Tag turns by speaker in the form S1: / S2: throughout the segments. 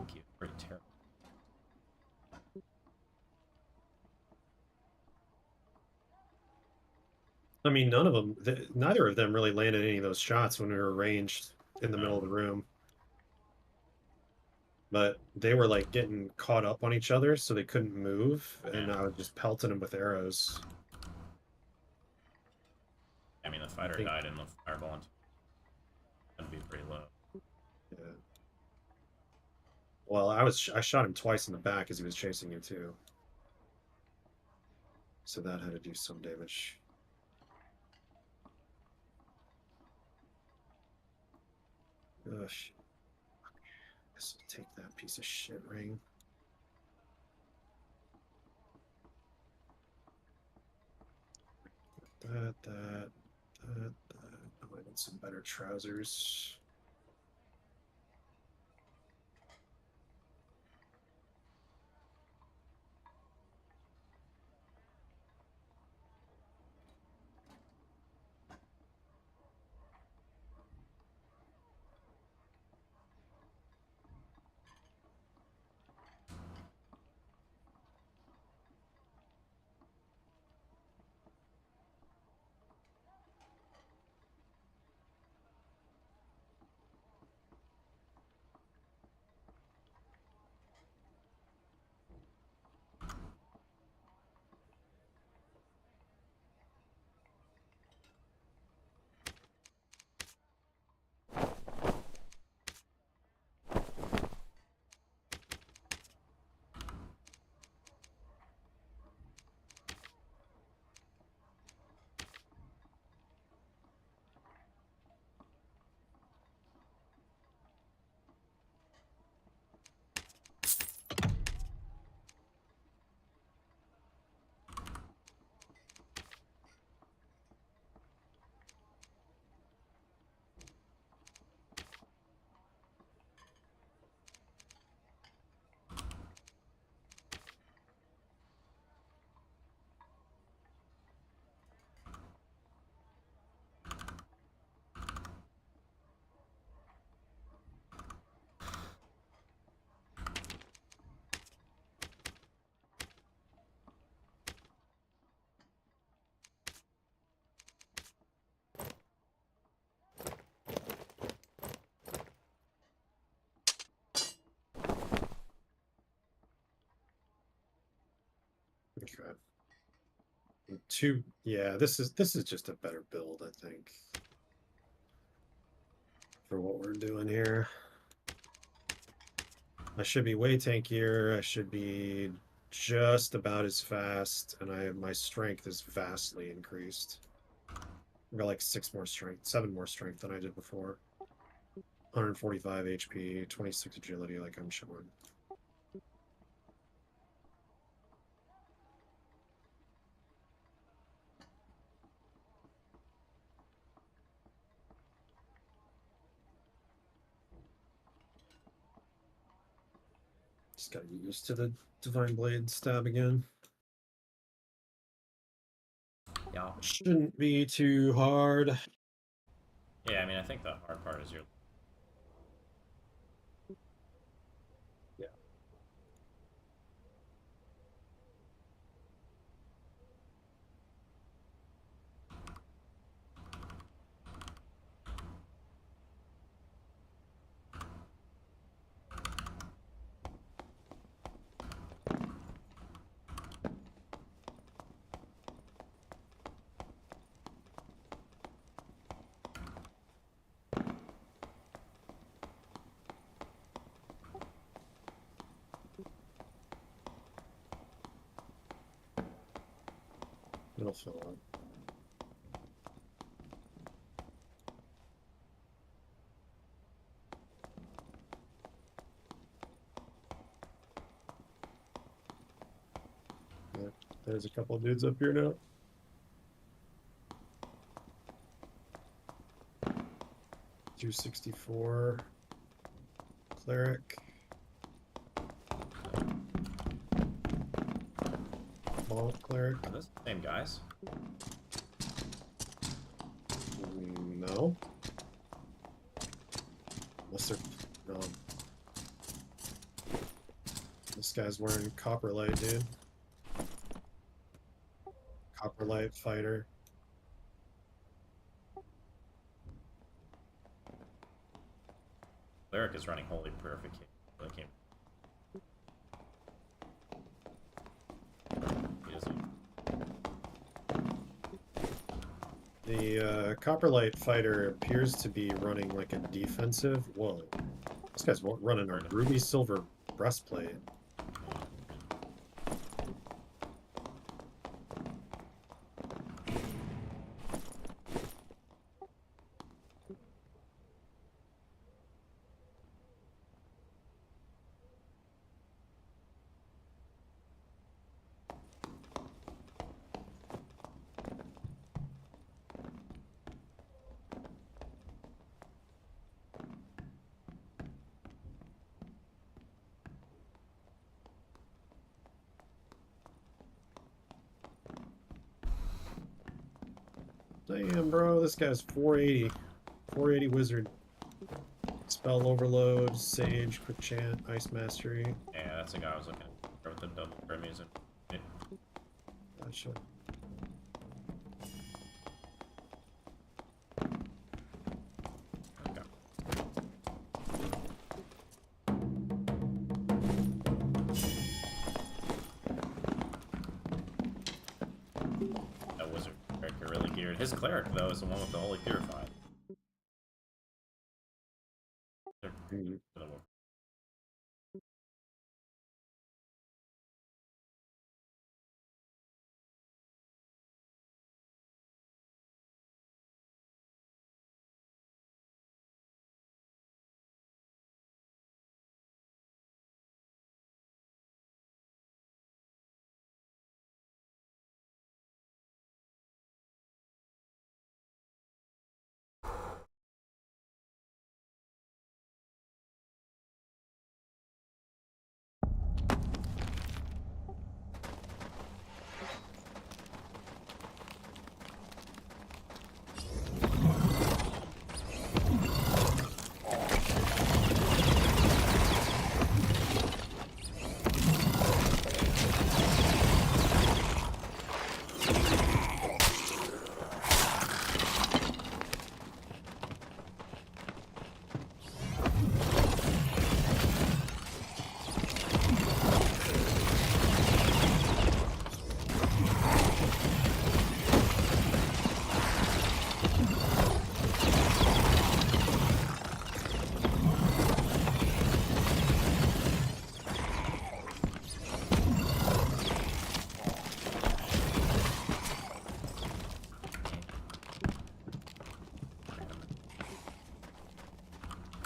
S1: Thank you. Pretty terrible.
S2: I mean, none of them, neither of them really landed any of those shots when we were ranged in the middle of the room. But they were like getting caught up on each other, so they couldn't move, and I was just pelting them with arrows.
S1: I mean, the
S2: I
S1: fighter
S2: think,
S1: died in the fireball, and that'd be pretty low.
S2: yeah. Well, I shot him twice in the back as he was chasing you too. So that had to do some damage. Ugh. Guess I'll take that piece of shit ring. That. I might need some better trousers. Okay. Yeah, this is just a better build, I think, for what we're doing here. I should be way tankier. I should be just about as fast, and my strength is vastly increased. I got like 7 more strength than I did before. 145 HP, 26 agility, like I'm showing. Just gotta get used to the Divine Blade stab again.
S1: Yeah.
S2: Shouldn't be too hard.
S1: Yeah, I mean, I think the hard part is your.
S2: Yeah. It'll fill up. Yeah, there's a couple dudes up here now. 264 cleric. Vault cleric.
S1: Are those the same guys?
S2: No. Unless they're no. guy's wearing Copperlight, dude. Copperlight fighter.
S1: Cleric is running Holy Purification. He doesn't.
S2: The Copperlight fighter appears to be running like a defensive. Whoa. This guy's running a ruby silver breastplate. Damn, bro, this guy's 480. 480 wizard. Spell overload, sage, quick chant, ice mastery.
S1: Yeah, that's the guy I was looking for with the double Hermes and
S2: Gotcha.
S1: okay. That wizard character really geared. His cleric though is the one with the Holy Purified.
S2: Mhm.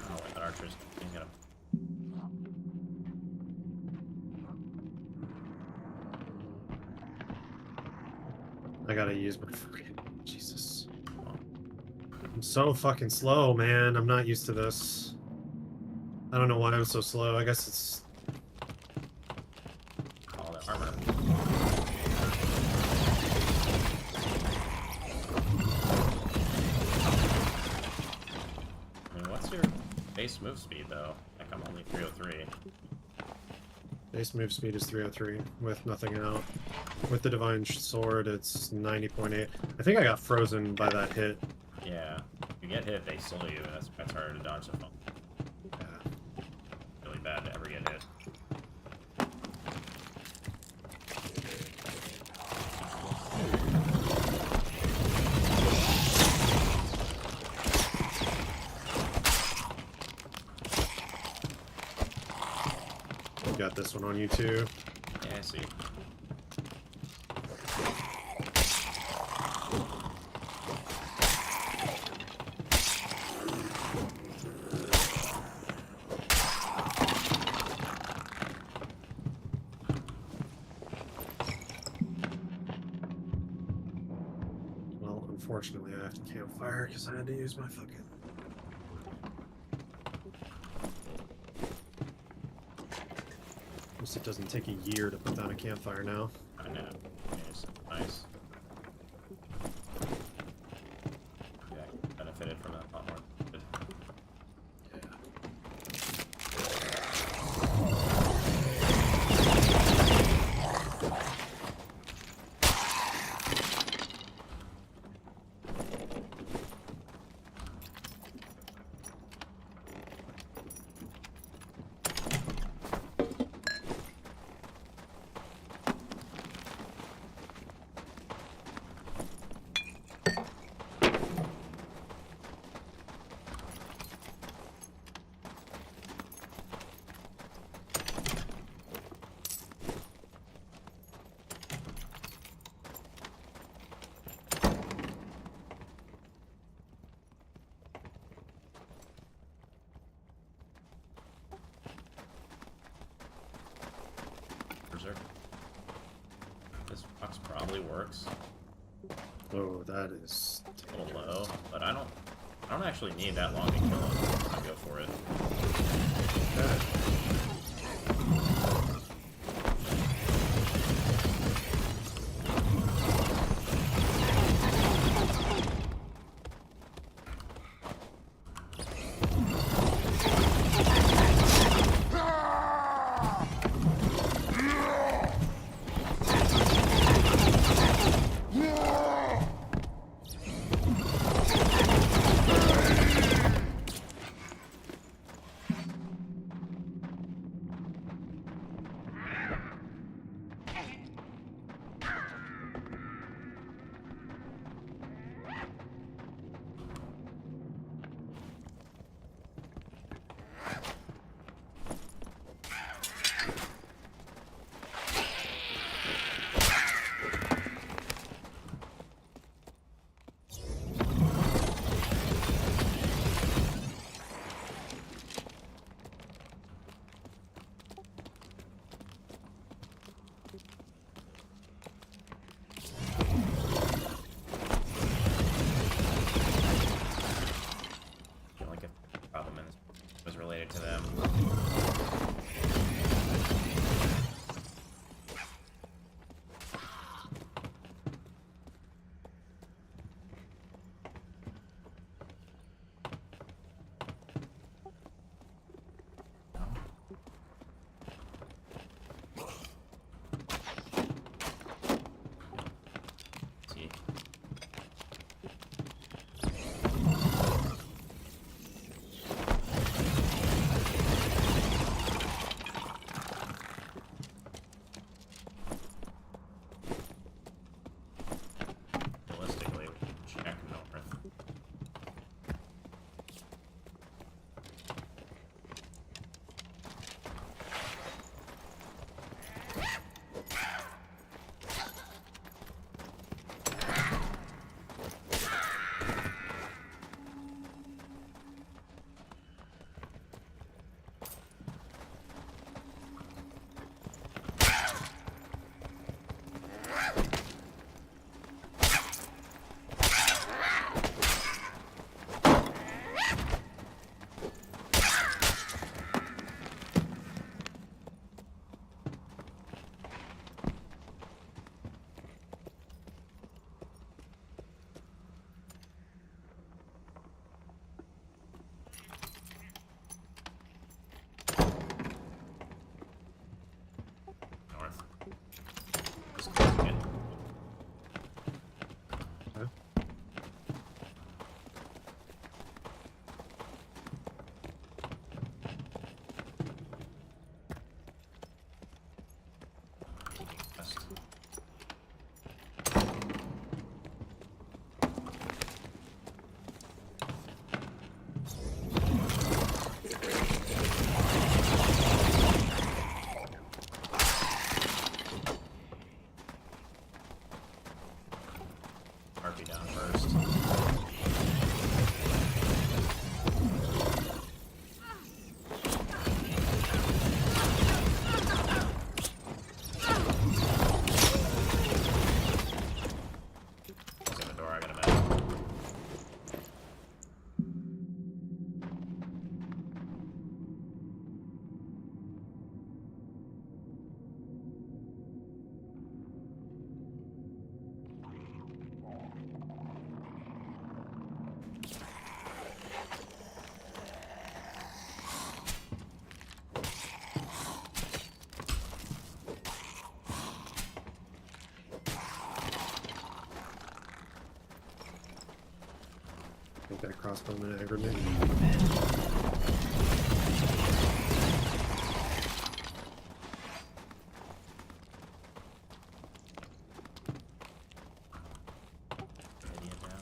S2: Oh, wait, that archer's gonna get him. I gotta use my fucking Jesus. I'm so fucking slow, man. I'm not used to this. I don't know why I'm so slow. I guess it's
S1: All that armor. I mean, what's your base move speed though? Like I'm only 303.
S2: base move speed is 303 with nothing out. With the divine sword, it's 90.8. I think I got frozen by that hit.
S1: Yeah. If you get hit, they slow you, and that's harder to dodge the phone.
S2: Yeah.
S1: Really bad to ever get hit.
S2: Got this one on you too.
S1: Yeah, I see.
S2: Well, unfortunately, I have to campfire because I had to use my fucking. At least it doesn't take a year to put down a campfire now.
S1: I know. It's nice. Yeah, I benefited from that a lot more. Good. Berserk. This box probably works.
S2: Oh, that is
S1: A little low, but I don't actually need that long to kill him. I'll go for it. To them. See. Harpy down first. He's in the door, I got him out.
S2: I think that crossbowman aggroed me.
S1: Idiot now.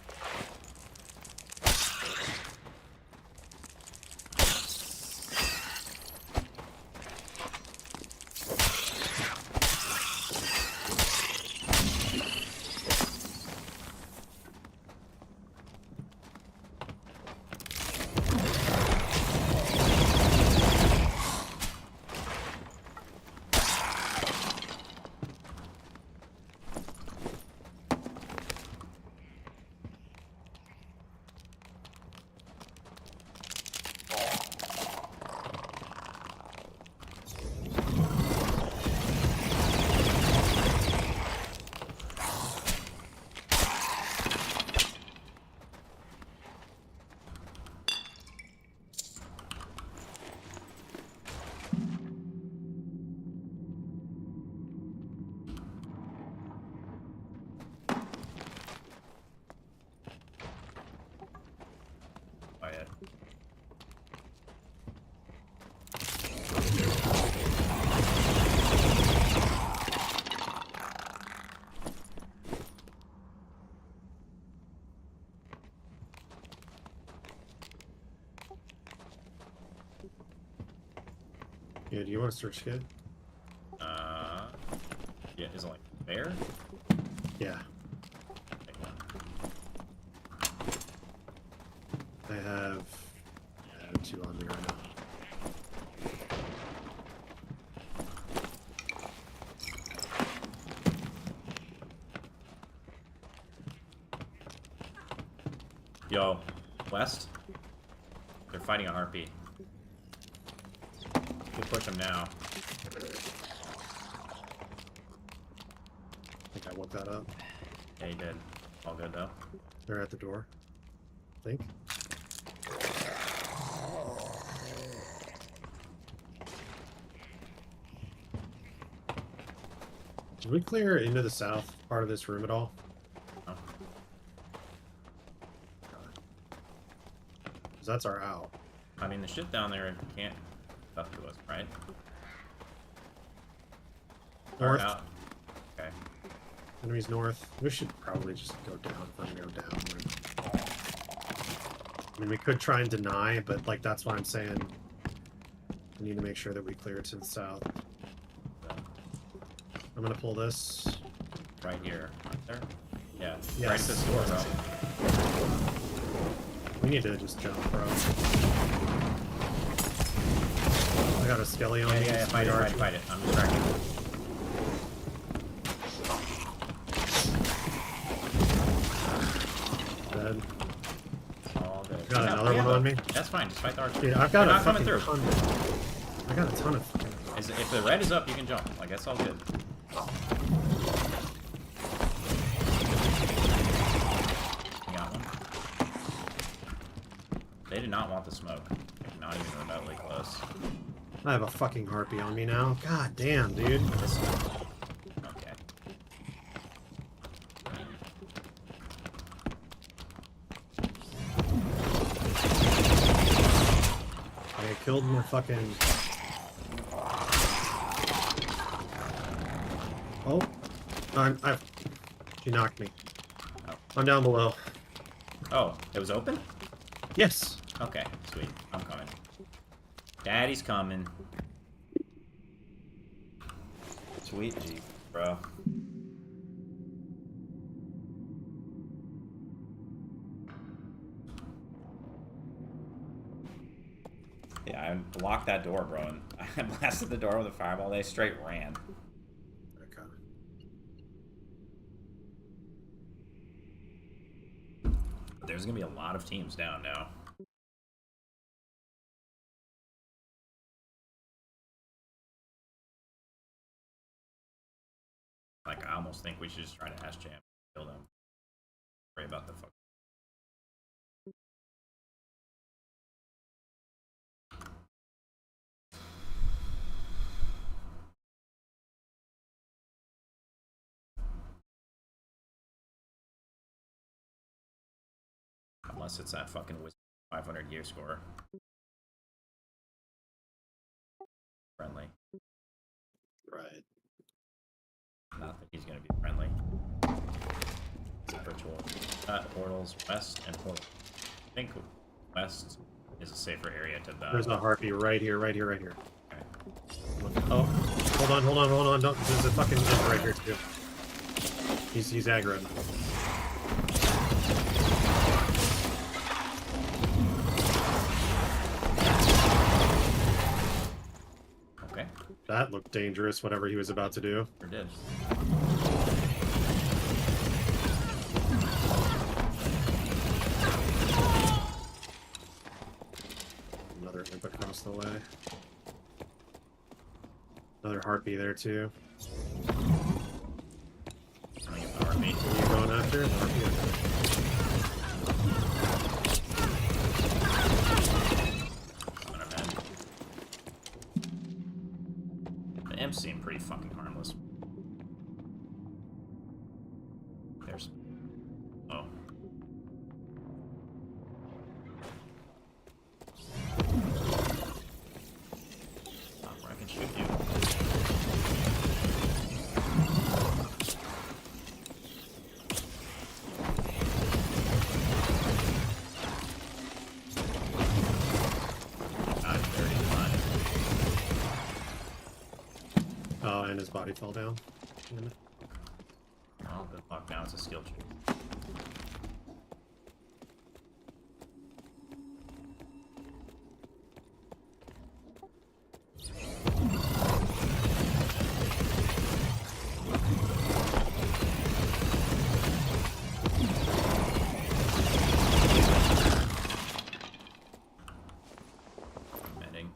S2: Yeah, do you want a search kit?
S1: Yeah, is it like there?
S2: Yeah.
S1: Take one.
S2: I have 2 on me right now.
S1: Yo, west. They're fighting a harpy. We'll push them now.
S2: I think I woke that up.
S1: Yeah, you did. All good though.
S2: They're at the door. I think. Did we clear into the south part of this room at all?
S1: Oh.
S2: 'Cause that's our out.
S1: I mean, the shit down there can't up to us, right? Or
S2: North.
S1: out. Okay.
S2: Enemies north. We should probably just go down if we're gonna go down. I mean, we could try and deny, but like that's why I'm saying we need to make sure that we clear to the south.
S1: So,
S2: I'm gonna pull this.
S1: right here. Right there? Yeah.
S2: Yes.
S1: Right this door, bro.
S2: We need to just jump, bro. I got a skelly on
S1: Yeah,
S2: me.
S1: yeah,
S2: it's
S1: fight it,
S2: pretty
S1: fight it,
S2: archy.
S1: fight it. I'm distracted.
S2: Dead.
S1: All good.
S2: Got
S1: Yeah,
S2: another
S1: yeah,
S2: one on me?
S1: That's fine, just fight the archer.
S2: Dude, I've got
S1: They're
S2: a
S1: not coming
S2: fucking
S1: through.
S2: ton. I got a ton of fucking.
S1: If the red is up, you can jump. Like, that's all good. You got one. They did not want the smoke. Like, not even remotely close.
S2: I have a fucking harpy on me now. God damn, dude.
S1: Okay.
S2: I killed my fucking. Oh, she knocked me.
S1: Oh.
S2: I'm down below.
S1: Oh, it was open?
S2: Yes.
S1: Okay, sweet. I'm coming. Daddy's coming. Sweet Jeep, bro. Yeah, I blocked that door, bro, and I blasted the door with a fireball. They straight ran.
S2: Okay.
S1: There's gonna be a lot of teams down now. Like, I almost think we should just try to Ash Jam, kill them. Worry about the fuck. Unless it's that fucking 500 year score. Friendly.
S2: Right.
S1: Not that he's gonna be friendly. It's a virtual. Portals west and portal. I think west is a safer area to the.
S2: There's a harpy right here, right here, right here.
S1: Okay.
S2: Oh, hold on, hold on, hold on. Don't, there's a fucking imp right here too. He's aggroed.
S1: Okay.
S2: That looked dangerous, whatever he was about to do.
S1: Sure did.
S2: Another imp across the way. Another harpy there too.
S1: Coming in the army.
S2: Who are you going after? Harpy.
S1: The imps seem pretty fucking harmless. There's. Oh. Where I can shoot you.
S2: Oh, and his body fell down. Damn it.
S1: Oh, good luck. Now it's a skill tree. Medding.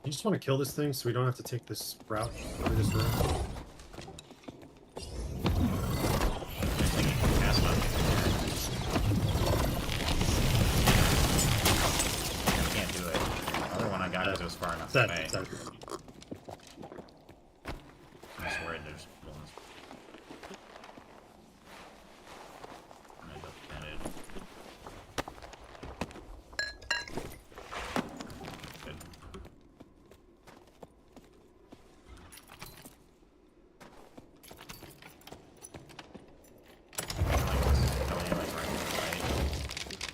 S2: You just want to kill this thing so we don't have to take this route through this room.
S1: I think you can cast on it. I can't do it. The other one I got because it was far enough
S2: Dead,
S1: away.
S2: dead.
S1: I'm just worried there's people in this. I'm gonna go get it. Good. Ellie, like, right there, right?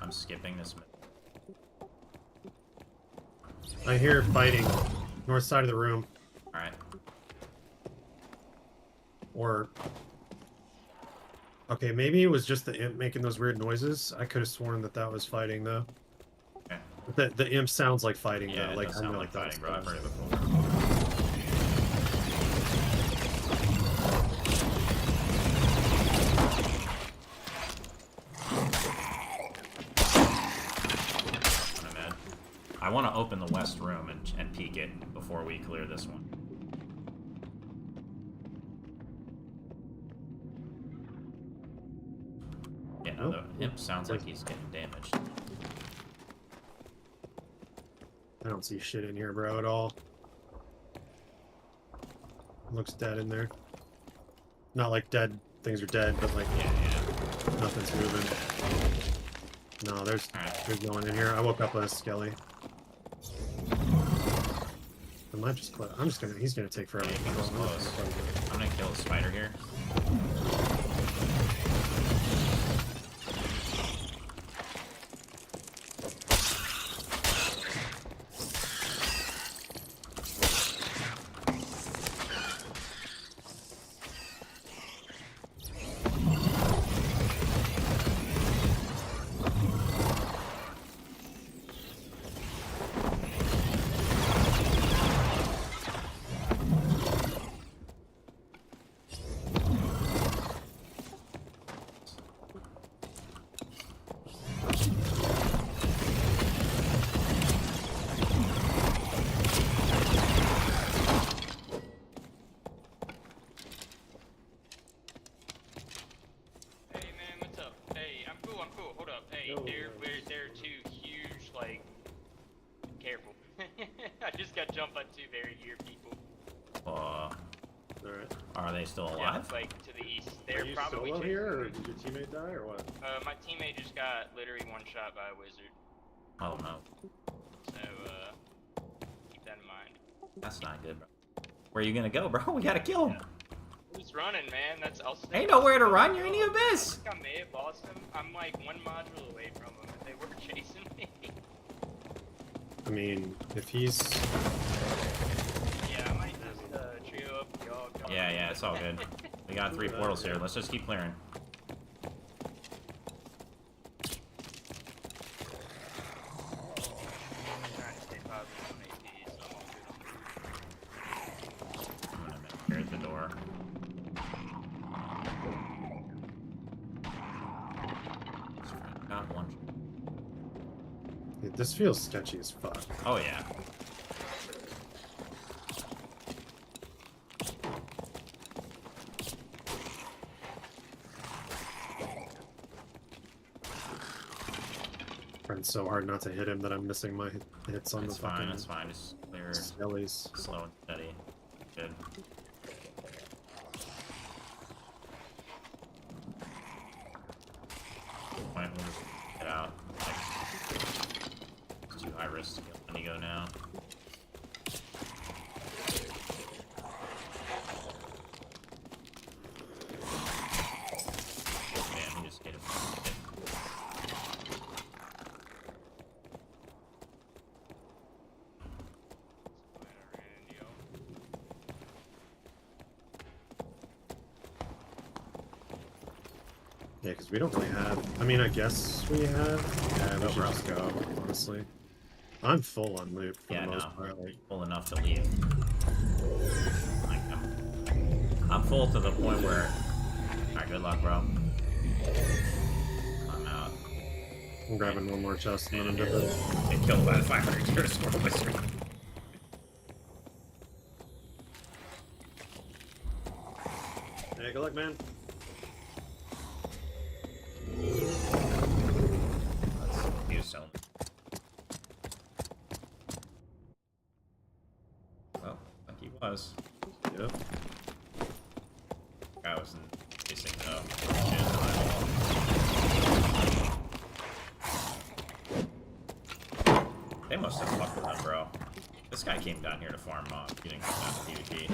S1: I'm skipping this.
S2: I hear fighting north side of the room,
S1: Alright.
S2: or okay, maybe it was just the imp making those weird noises. I could have sworn that that was fighting though.
S1: Okay.
S2: But the imp sounds like fighting
S1: Yeah,
S2: though.
S1: it
S2: Like
S1: does
S2: I
S1: sound
S2: know
S1: like
S2: that was
S1: fighting, bro. I've heard it
S2: fighting.
S1: before. I'm mad. I want to open the west room and peek it before we clear this one. Yeah, no,
S2: Nope.
S1: the imp sounds like he's getting damaged.
S2: I don't see shit in here, bro, at all. Looks dead in there. Not like dead things are dead, but like
S1: Yeah, yeah.
S2: nothing's moving. No, there's no one in here. I woke up with a skelly. I might just close. I'm just gonna. He's gonna take forever.
S1: Yeah,
S2: to
S1: he was
S2: kill. I'm
S1: close.
S2: just gonna close it.
S1: I'm gonna kill a spider here.
S3: Hey man, what's up? Hey, I'm cool, Hold up. Hey,
S2: Yo,
S3: they're two huge, like, careful. I just got jumped by two very weird people.
S2: Alright.
S1: Are they still
S3: Yeah,
S1: alive?
S3: like to the east.
S2: Are
S3: They're
S2: you
S3: probably
S2: solo
S3: chasing
S2: here, or
S3: me.
S2: did your teammate die, or what?
S3: My teammate just got literally one shot by a wizard.
S1: Oh no,
S3: So, keep that in mind.
S1: that's not good, bro. Where are you gonna go, bro? We gotta kill him.
S3: Who's running, man? I'll stay.
S1: Ain't nowhere to run. You're in the abyss.
S3: I think I may have lost him. I'm like one module away from him. They were chasing me.
S2: I mean, if he's
S3: Yeah, I might just trio up with y'all.
S1: Yeah, it's all good. We got 3 portals here. Let's just keep clearing.
S3: I'm trying to stay positive on AP, so I'm all good on
S1: I'm gonna barricade the door. Got one.
S2: this feels sketchy as fuck.
S1: Oh yeah.
S2: trying so hard not to hit him that I'm missing my hits on
S1: It's
S2: the
S1: fine,
S2: fucking
S1: it's fine. Just clear
S2: skellies.
S1: slow and steady. Good. Point, we'll just get out. Like, it's too high risk to get Wendigo now. Man, he just hit him.
S2: Yeah, because we don't really have. I mean, I guess we have. Yeah, we
S1: Go,
S2: should
S1: bro.
S2: just go. Honestly, I'm full on loot for
S1: Yeah,
S2: the most
S1: no.
S2: part. Like,
S1: Full enough to leave. Like, I'm full to the point where. Alright, good luck, bro. I'm out.
S2: I'm grabbing one more chest and then I'm
S1: Get
S2: good.
S1: killed by the 500 year squirrel wizard.
S2: Hey, good luck, man.
S1: Let's use some. Well, like he was.
S2: Yep.
S1: I wasn't chasing the shit. They must have fucked with him, bro. This guy came down here to farm mob. He didn't come down to PvP.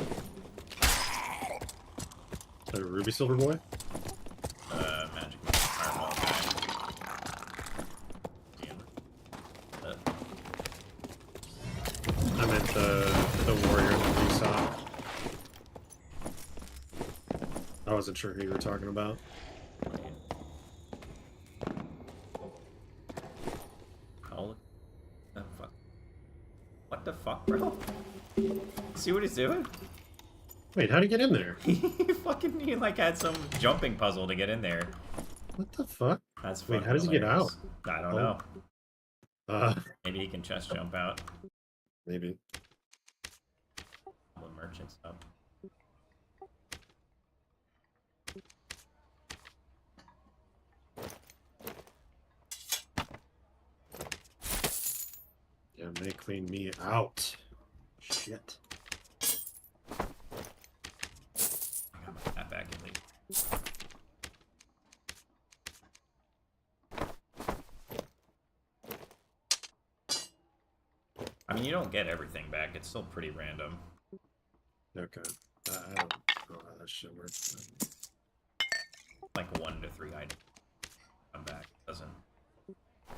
S2: A Ruby Silver Boy?
S1: Magic fireball guy. Yeah.
S2: I meant the warrior that we saw. I wasn't sure who you were talking about.
S1: Oh, the fuck. What the fuck, bro? See what he's doing?
S2: Wait, how'd he get in there?
S1: He like had some jumping puzzle to get in there.
S2: What the fuck?
S1: That's
S2: Wait,
S1: fucking
S2: how does he get
S1: hilarious.
S2: out?
S1: I don't
S2: Oh.
S1: know. Maybe he can chest jump out.
S2: Maybe.
S1: The merchant stuff.
S2: Yeah, may clean me out. Shit.
S1: I got my hat back at least. I mean, you don't get everything back. It's still pretty random.
S2: Okay. I don't know how that shit works.
S1: Like 1 to 3 items come back. It doesn't.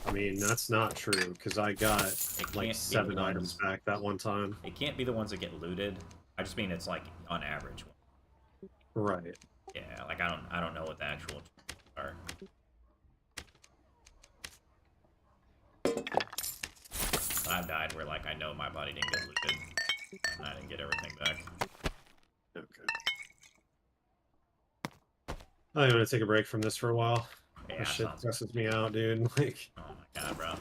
S2: I mean, that's not true, because I got
S1: It
S2: like
S1: can't be
S2: 7
S1: the
S2: items
S1: ones-
S2: back that one time.
S1: It can't be the ones that get looted. I just mean it's like on average.
S2: Right.
S1: Yeah, like I don't know what the actual are. I've died where like I know my body didn't get looted and I didn't get everything back.
S2: Okay. I'm gonna take a break from this for a while.
S1: Yeah,
S2: This shit
S1: sounds good.
S2: stresses me out, dude. Like,
S1: Oh my god, bro.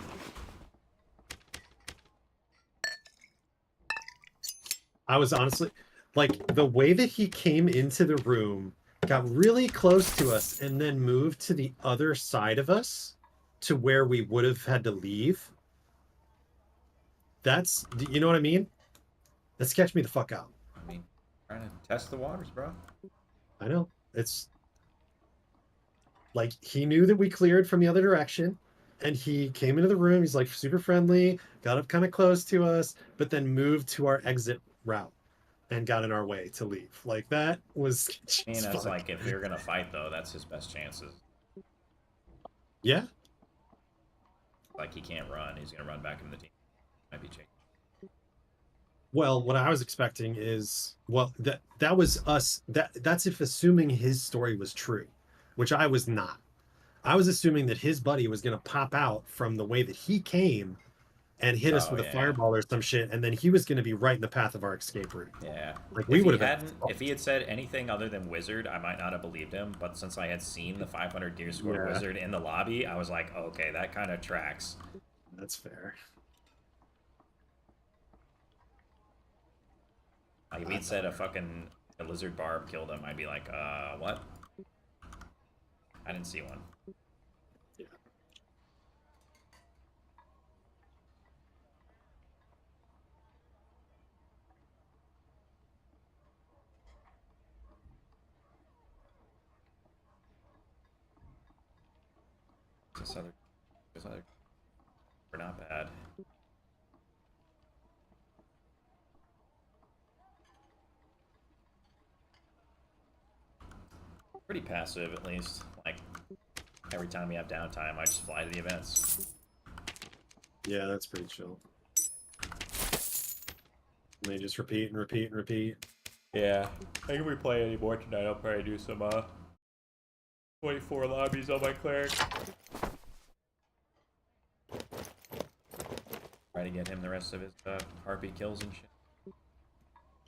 S2: I was honestly like the way that he came into the room, got really close to us, and then moved to the other side of us to where we would have had to leave. That's, you know what I mean? That sketched me the fuck out.
S1: I mean, trying to test the waters, bro.
S2: I know. It's like he knew that we cleared from the other direction, and he came into the room. He's like super friendly, got up kind of close to us, but then moved to our exit route and got in our way to leave. Like that was
S1: I mean, that's
S2: fuck.
S1: like if you're gonna fight though, that's his best chances.
S2: Yeah.
S1: Like he can't run, he's gonna run back into the team. Might be chasing.
S2: Well, what I was expecting is, well, that was us. That's if assuming his story was true, which I was not. I was assuming that his buddy was gonna pop out from the way that he came and hit us
S1: Oh,
S2: with a
S1: yeah.
S2: fireball or some shit, and then he was gonna be right in the path of our escape route.
S1: Yeah.
S2: Like we
S1: If
S2: would
S1: he
S2: have
S1: hadn't, if he had said anything other than wizard, I might not have believed him. But since I had seen the 500 gear score
S2: Yeah.
S1: wizard in the lobby, I was like, okay, that kind of tracks.
S2: That's fair.
S1: Like if he'd said a lizard barb killed him, I'd be like, what? I didn't see one.
S2: Yeah.
S1: This other are not bad. Pretty passive, at least. Like, every time we have downtime, I just fly to the events.
S2: Yeah, that's pretty chill. And they just repeat and repeat and repeat.
S1: Yeah. I think if we play any more tonight, I'll probably do some 24 lobbies on my cleric. Try to get him the rest of his harpy kills and shit.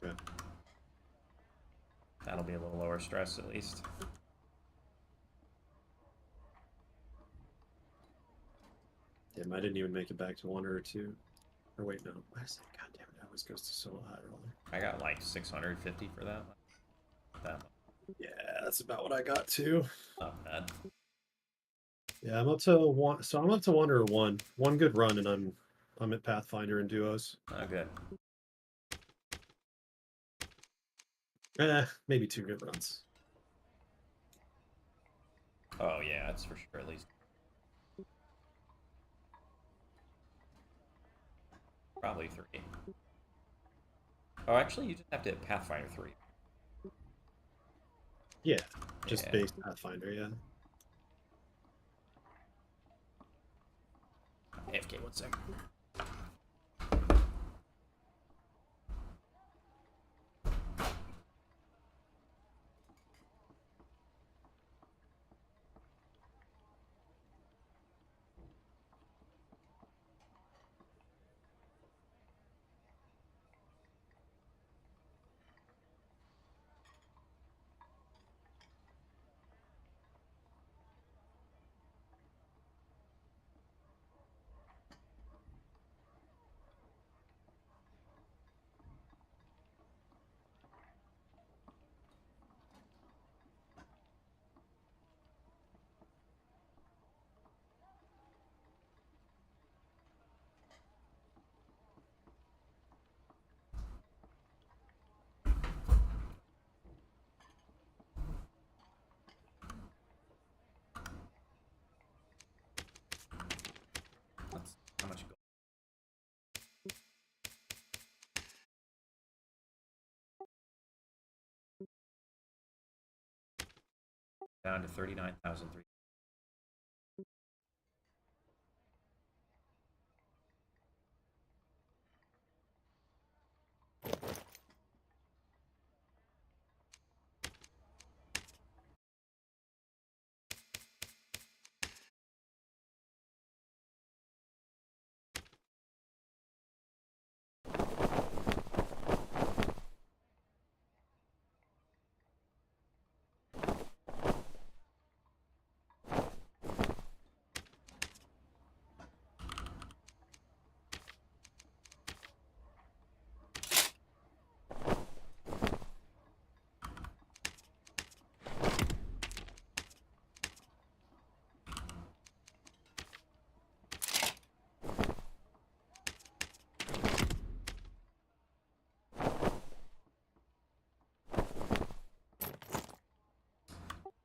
S2: Okay.
S1: That'll be a little lower stress, at least.
S2: Damn, I didn't even make it back to 1 or 2. Or wait, no. What is it? God damn it, I always goes to solo high roller.
S1: I got like 650 for that.
S2: Yeah, that's about what I got too.
S1: Not bad.
S2: Yeah, I'm up to 1. So I'm up to 1 or 1. One good run, and I'm at Pathfinder and duos.
S1: Oh, good.
S2: Maybe 2 good runs.
S1: Oh, yeah, that's for sure, at least. Probably 3. Oh, actually, you just have to hit Pathfinder 3.
S2: Yeah, just
S1: Yeah.
S2: base Pathfinder, yeah.
S1: AFK, 1 second. That's how much gold. Down to 39,003.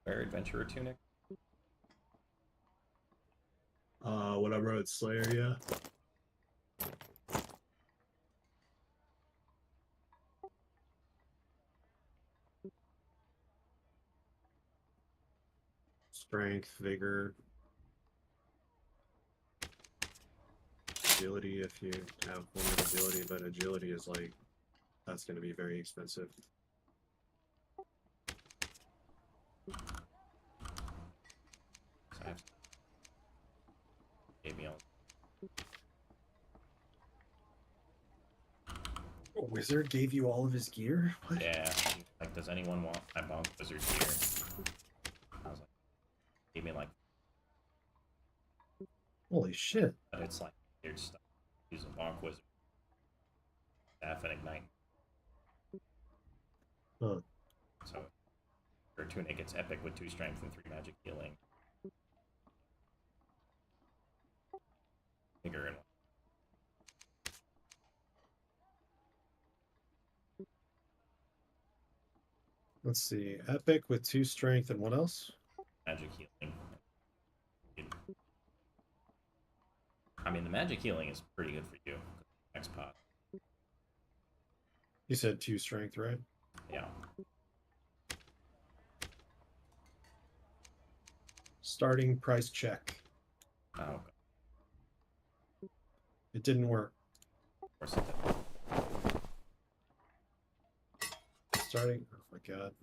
S1: Fair Adventurer Tunic.
S2: Whatever it's Slayer, yeah. Strength, vigor, agility if you have one with agility, but agility is like, that's going to be very expensive.
S1: So I have gave me all.
S2: A wizard gave you all of his gear? What?
S1: Yeah. Like, does anyone want my Monk Wizard gear? I was like, gave me like,
S2: Holy shit.
S1: but it's like weird stuff. Use a Monk Wizard. Staff and Ignite.
S2: Huh.
S1: So, for Tunic, it's epic with 2 strength and 3 magic healing. Vigor and 1.
S2: Let's see. Epic with 2 strength and what else?
S1: Magic healing. I mean, the magic healing is pretty good for you. Next pot.
S2: You said 2 strength, right?
S1: Yeah.
S2: Starting price check.
S1: Oh, God.
S2: It didn't work.
S1: Of course it
S2: Starting. Oh my god.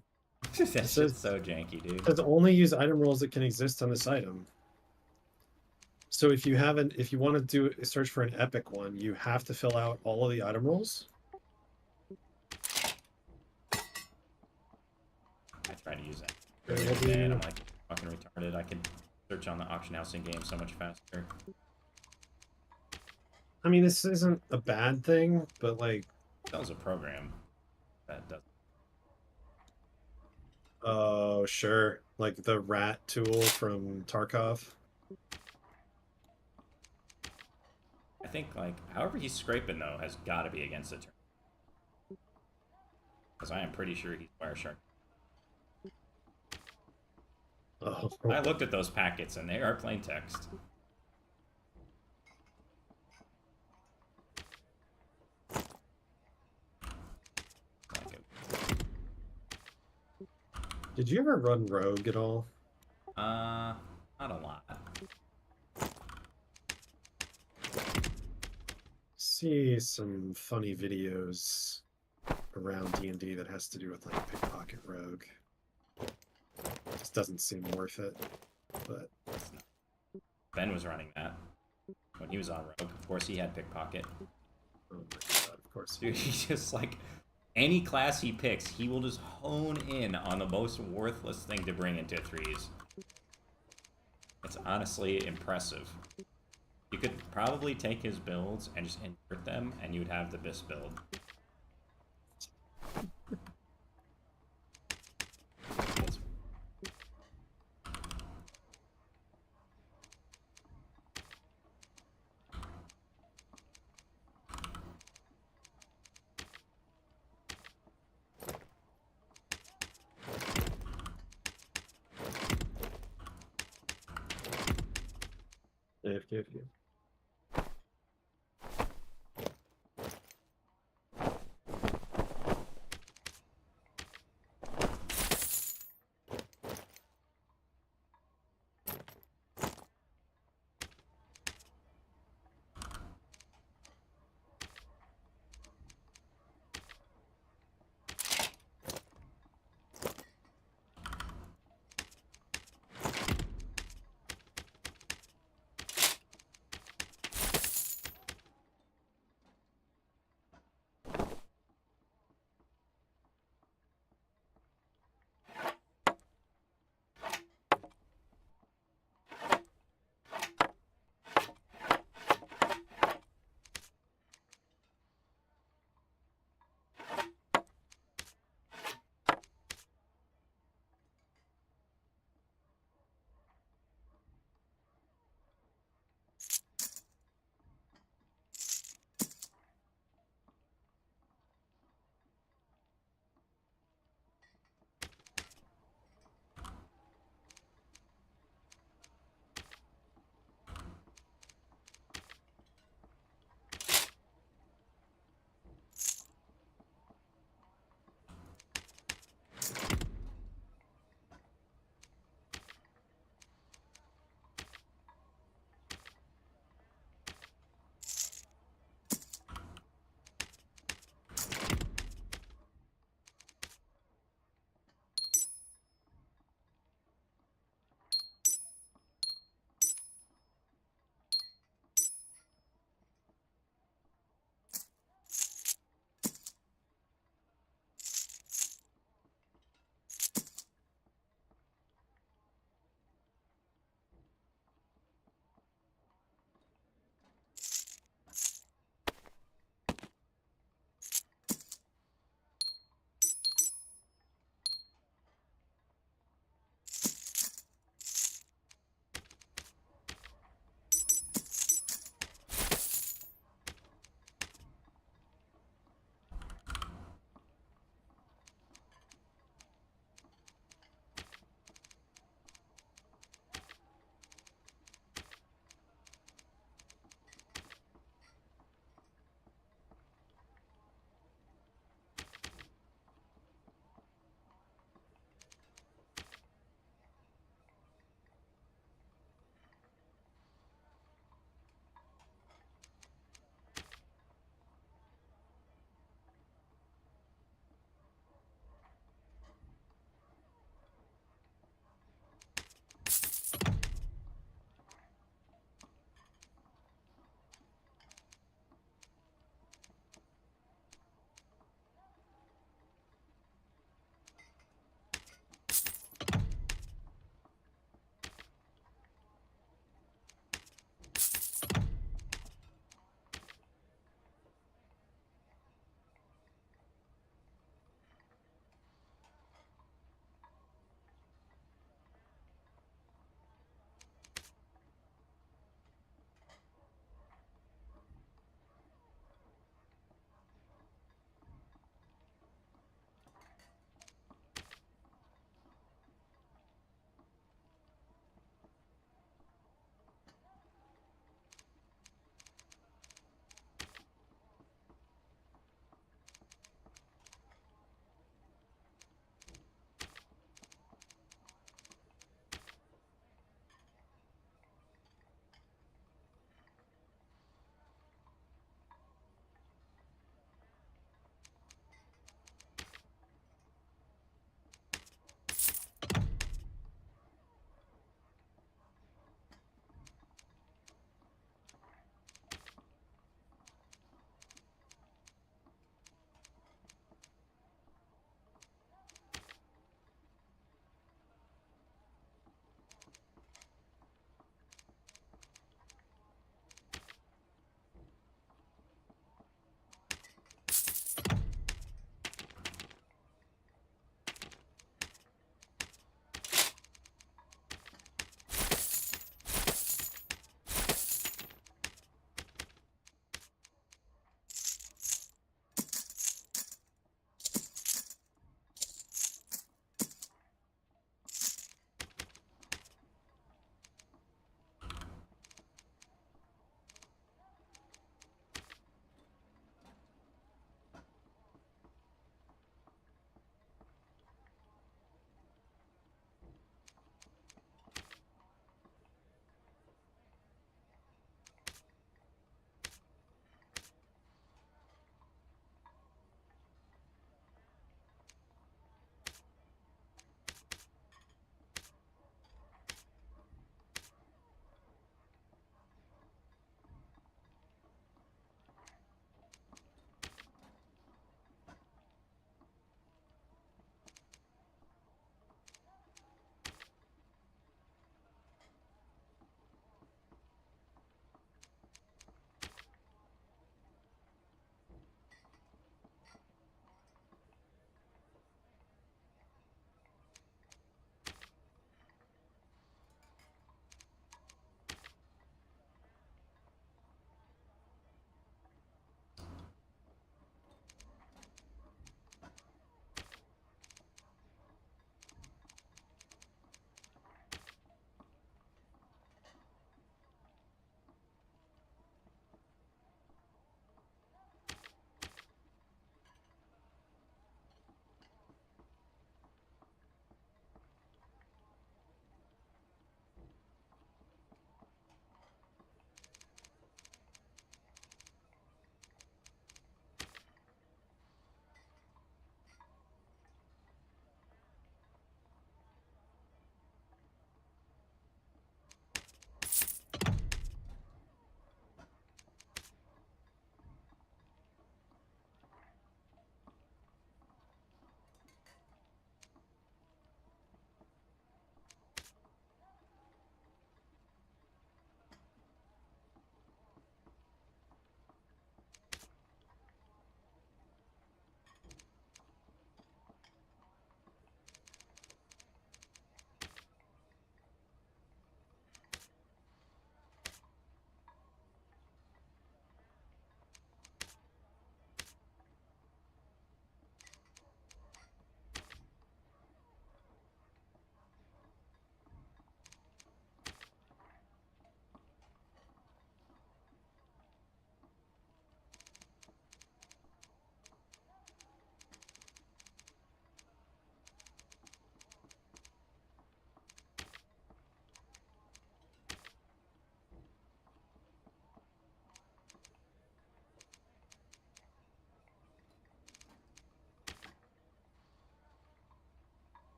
S1: did. That
S2: says-
S1: shit's so janky, dude.
S2: It says only use item rolls that can exist on this item. So if you want to do a search for an epic one, you have to fill out all of the item rolls.
S1: I try to use that.
S2: It
S1: Earlier
S2: will
S1: today, and
S2: be-
S1: I'm like fucking retarded. I could search on the auction house in game so much faster.
S2: I mean, this isn't a bad thing, but like,
S1: That was a program that does.
S2: oh sure, like the rat tool from Tarkov.
S1: I think like however he's scraping though has got to be against the turn. Because I am pretty sure he's Wireshark.
S2: Oh,
S1: I looked at those packets and they are plain text. Like
S2: did you ever run Rogue at all?
S1: not a lot.
S2: See some funny videos around D&D that has to do with like pickpocket Rogue. Just doesn't seem worth it, but
S1: It's not. Ben was running that when he was on Rogue. Of course, he had pickpocket.
S2: oh my god, of course.
S1: Dude, he just like any class he picks, he will just hone in on the most worthless thing to bring into threes. It's honestly impressive. You could probably take his builds and just invert them, and you would have the best build. It's-
S2: AFK.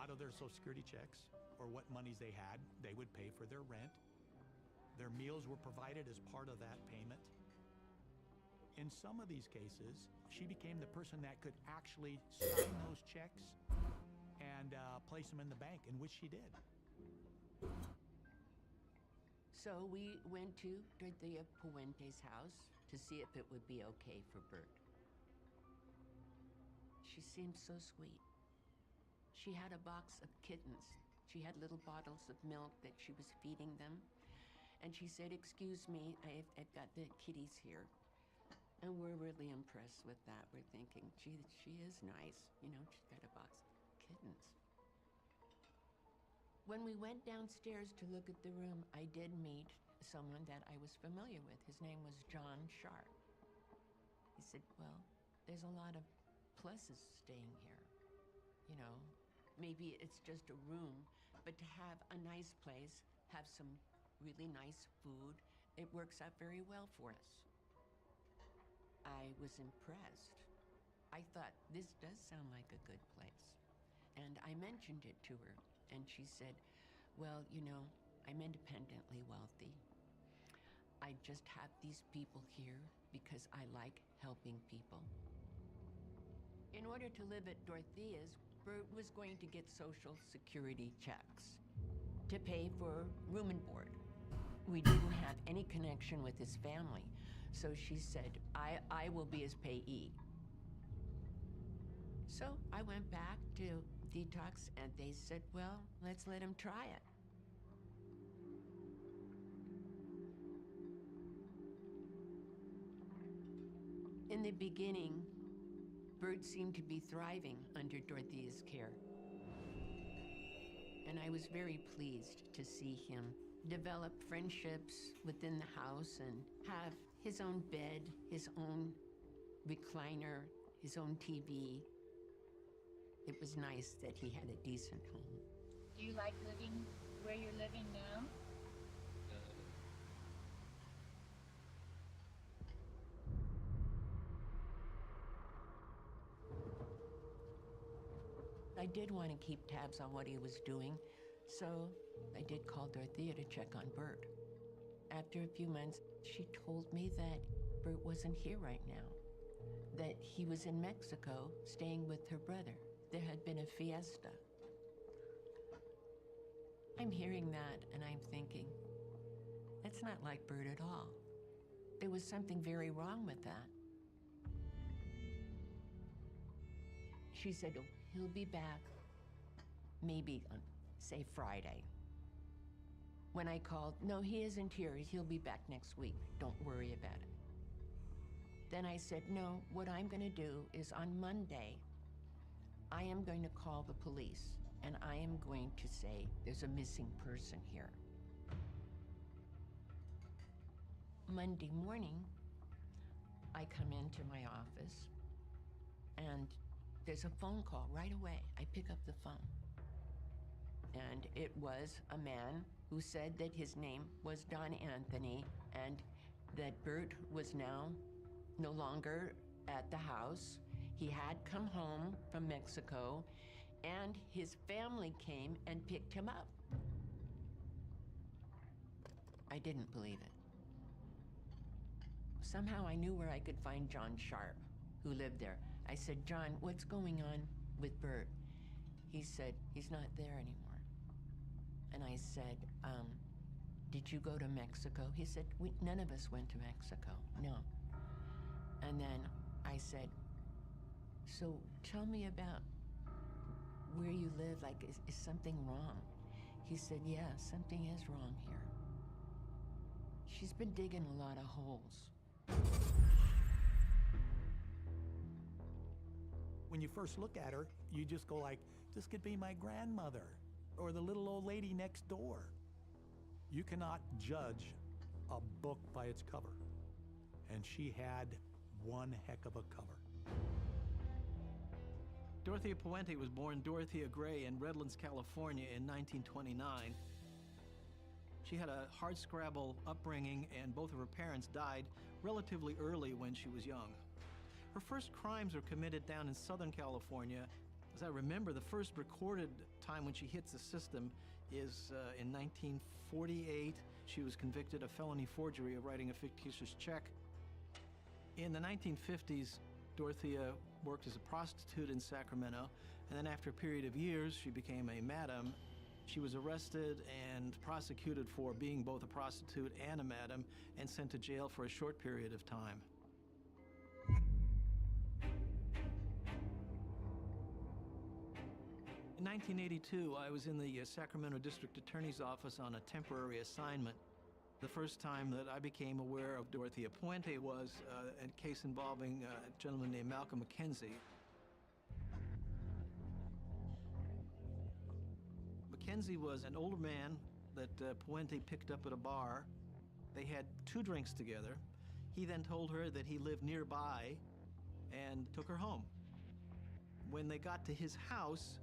S4: out of their Social Security checks or what monies they had, they would pay for their rent. Their meals were provided as part of that payment. In some of these cases, she became the person that could actually sign those checks and place them in the bank, in which she did.
S5: So we went to Dorothea Puente's house to see if it would be okay for Bert. She seemed so sweet. She had a box of kittens. She had little bottles of milk that she was feeding them. And she said, "Excuse me, I've got the kitties here." And we're really impressed with that. We're thinking, gee, she is nice. You know, she's got a box of kittens. When we went downstairs to look at the room, I did meet someone that I was familiar with. His name was John Sharp. He said, "Well, there's a lot of pluses staying here. You know, maybe it's just a room, but to have a nice place, have some really nice food, it works out very well for us." I was impressed. I thought, this does sound like a good place. And I mentioned it to her, and she said, "Well, you know, I'm independently wealthy. I just have these people here because I like helping people." In order to live at Dorothea's, Bert was going to get Social Security checks to pay for room and board. We didn't have any connection with his family, so she said, I will be his payee. So I went back to Detox, and they said, "Well, let's let him try it." In the beginning, Bert seemed to be thriving under Dorothea's care. And I was very pleased to see him develop friendships within the house and have his own bed, his own recliner, his own TV. It was nice that he had a decent home.
S6: Do you like living where you're living now?
S5: I did want to keep tabs on what he was doing, so I did call Dorothea to check on Bert. After a few months, she told me that Bert wasn't here right now, that he was in Mexico staying with her brother. There had been a fiesta. I'm hearing that and I'm thinking, that's not like Bert at all. There was something very wrong with that. She said, "Oh, he'll be back maybe on, say, Friday." When I called, "No, he isn't here. He'll be back next week. Don't worry about it." Then I said, "No, what I'm going to do is on Monday, I am going to call the police and I am going to say there's a missing person here." Monday morning, I come into my office and there's a phone call right away. I pick up the phone. And it was a man who said that his name was Don Anthony and that Bert was now no longer at the house. He had come home from Mexico and his family came and picked him up. I didn't believe it. Somehow I knew where I could find John Sharp, who lived there. I said, "John, what's going on with Bert?" He said, "He's not there anymore." And I said, "Did you go to Mexico?" He said, "None of us went to Mexico, no." And then I said, "So tell me about where you live, like, is something wrong?" He said, "Yeah, something is wrong here. She's been digging a lot of holes."
S4: When you first look at her, you just go like, this could be my grandmother or the little old lady next door. You cannot judge a book by its cover. And she had one heck of a cover.
S7: Dorothea Puente was born Dorothea Gray in Redlands, California in 1929. She had a hardscrabble upbringing, and both of her parents died relatively early when she was young. Her first crimes were committed down in Southern California As I remember, the first recorded time when she hits the system is in 1948. She was convicted of felony forgery of writing a fictitious check. In the 1950s, Dorothea worked as a prostitute in Sacramento, and then after a period of years, she became a madam. She was arrested and prosecuted for being both a prostitute and a madam, and sent to jail for a short period of time. In 1982, I was in the Sacramento District Attorney's Office on a temporary assignment. The first time that I became aware of Dorothea Puente was a case involving a gentleman named Malcolm McKenzie. McKenzie was an older man that Puente picked up at a bar. They had 2 drinks together. He then told her that he lived nearby and took her home. When they got to his house,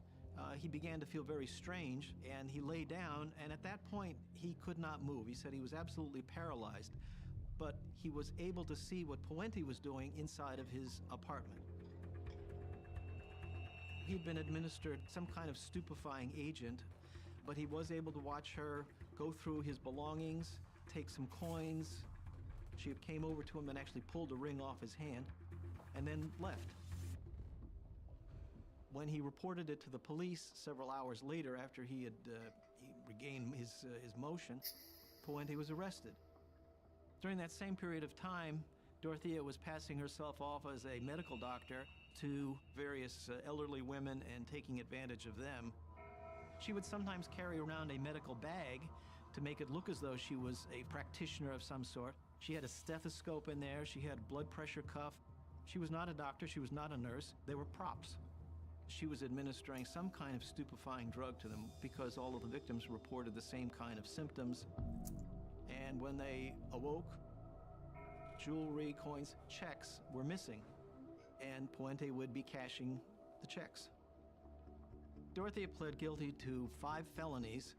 S7: he began to feel very strange, and he lay down, and at that point, he could not move. He said he was absolutely paralyzed, but he was able to see what Puente was doing inside of his apartment. He'd been administered some kind of stupefying agent, but he was able to watch her go through his belongings, take some coins. She came over to him and actually pulled a ring off his hand, and then left. When he reported it to the police several hours later, after he had he regained his motion, Puente was arrested. During that same period of time, Dorothea was passing herself off as a medical doctor to various elderly women and taking advantage of them. She would sometimes carry around a medical bag to make it look as though she was a practitioner of some sort. She had a stethoscope in there. She had a blood pressure cuff. She was not a doctor. She was not a nurse. They were props. She was administering some kind of stupefying drug to them because all of the victims reported the same kind of symptoms. And when they awoke, jewelry, coins, checks were missing, and Puente would be cashing the checks. Dorothea pled guilty to 5 felonies,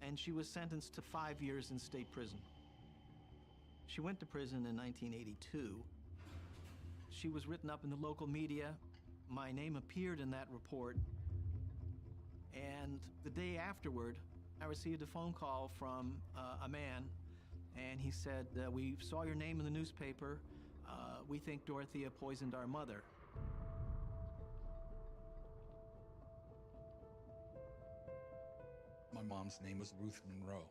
S7: and she was sentenced to 5 years in state prison. She went to prison in 1982. She was written up in the local media. My name appeared in that report, and the day afterward, I received a phone call from a man, and he said, "We saw your name in the newspaper. We think Dorothea poisoned our mother."
S8: My mom's name was Ruth Monroe.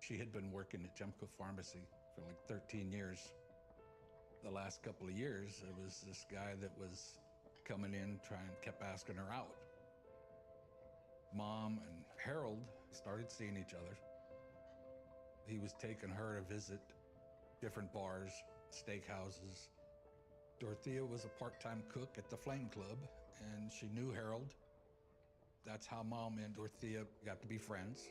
S8: She had been working at Gemco Pharmacy for like 13 years. The last couple of years, there was this guy that was coming in, kept asking her out. Mom and Harold started seeing each other. He was taking her to visit different bars, steakhouses. Dorothea was a part-time cook at the Flame Club, and she knew Harold. That's how Mom and Dorothea got to be friends.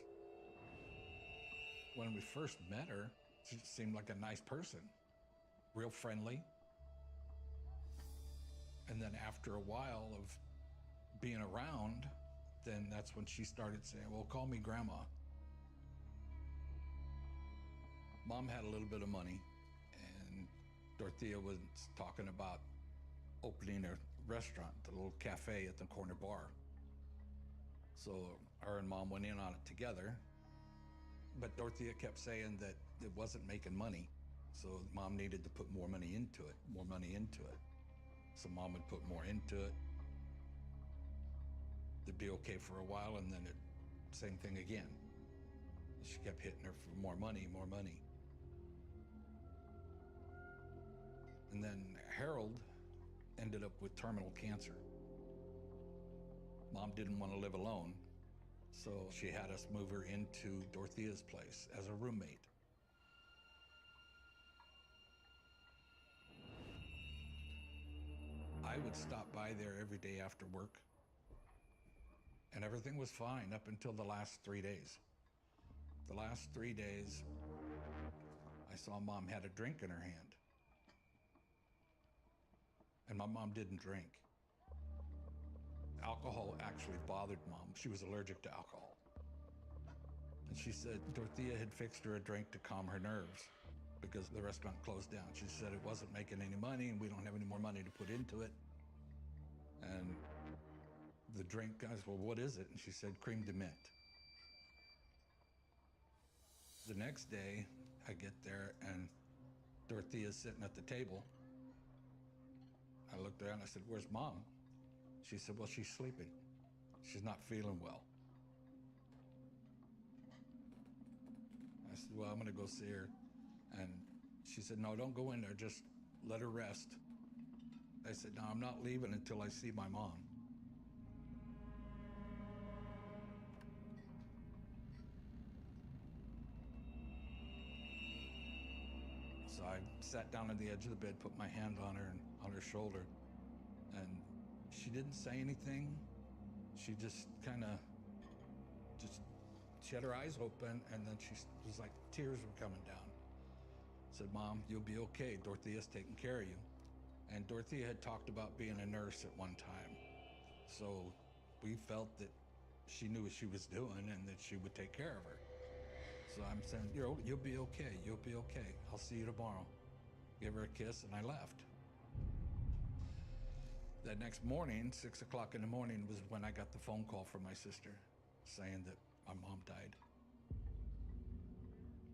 S8: When we first met her, she seemed like a nice person, real friendly. And then after a while of being around, then that's when she started saying, "Well, call me Grandma." Mom had a little bit of money, and Dorothea was talking about opening a restaurant, a little cafe at the corner bar. So her and Mom went in on it together, but Dorothea kept saying that it wasn't making money. So Mom needed to put more money into it. So Mom would put more into it. It'd be okay for a while, and then same thing again. She kept hitting her for more money. And then Harold ended up with terminal cancer. Mom didn't want to live alone, so she had us move her into Dorothea's place as a roommate. I would stop by there every day after work, and everything was fine up until the last 3 days. The last 3 days, I saw Mom had a drink in her hand. And my mom didn't drink. Alcohol actually bothered Mom. She was allergic to alcohol. And she said Dorothea had fixed her a drink to calm her nerves because the restaurant closed down. She said it wasn't making any money and we don't have any more money to put into it. And the drink. I said, well, what is it? And she said, creme de menthe. The next day, I get there and Dorothea's sitting at the table. I looked around and I said, where's Mom? She said, well, she's sleeping. She's not feeling well. I said, well, I'm gonna go see her. And she said, no, don't go in there, just let her rest. I said, no, I'm not leaving until I see my mom. So I sat down on the edge of the bed, put my hand on her and on her shoulder, and she didn't say anything. She just she had her eyes open, and then she was like, tears were coming down. I said, Mom, you'll be okay. Dorothea's taking care of you. And Dorothea had talked about being a nurse at one time. So we felt that she knew what she was doing and that she would take care of her. So I'm saying, you'll be okay. You'll be okay. I'll see you tomorrow. Give her a kiss, and I left. That next morning, 6 o'clock in the morning, was when I got the phone call from my sister saying that my mom died.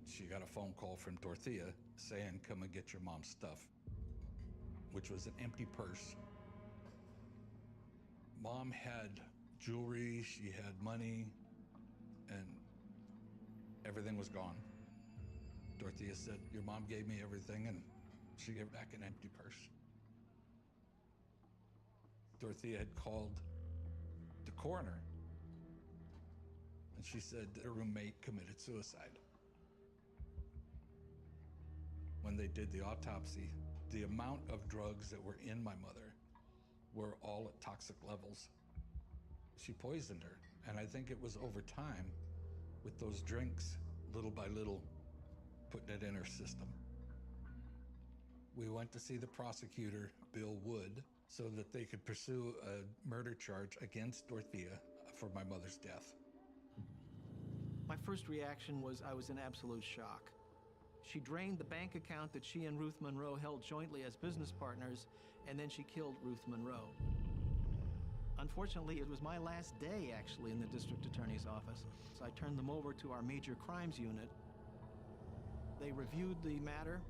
S8: She got a phone call from Dorothea saying, come and get your mom's stuff, which was an empty purse. Mom had jewelry, she had money, and everything was gone. Dorothea said, your mom gave me everything, and she gave back an empty purse. Dorothea had called the coroner, and she said that her roommate committed suicide. When they did the autopsy, the amount of drugs that were in my mother were all at toxic levels. She poisoned her, and I think it was over time, with those drinks, little by little, putting it in her system. We went to see the prosecutor, Bill Wood, so that they could pursue a murder charge against Dorothea for my mother's death.
S7: My first reaction was I was in absolute shock. She drained the bank account that she and Ruth Monroe held jointly as business partners, and then she killed Ruth Monroe. Unfortunately, it was my last day, actually, in the district attorney's office, so I turned them over to our major crimes unit. They reviewed the matter.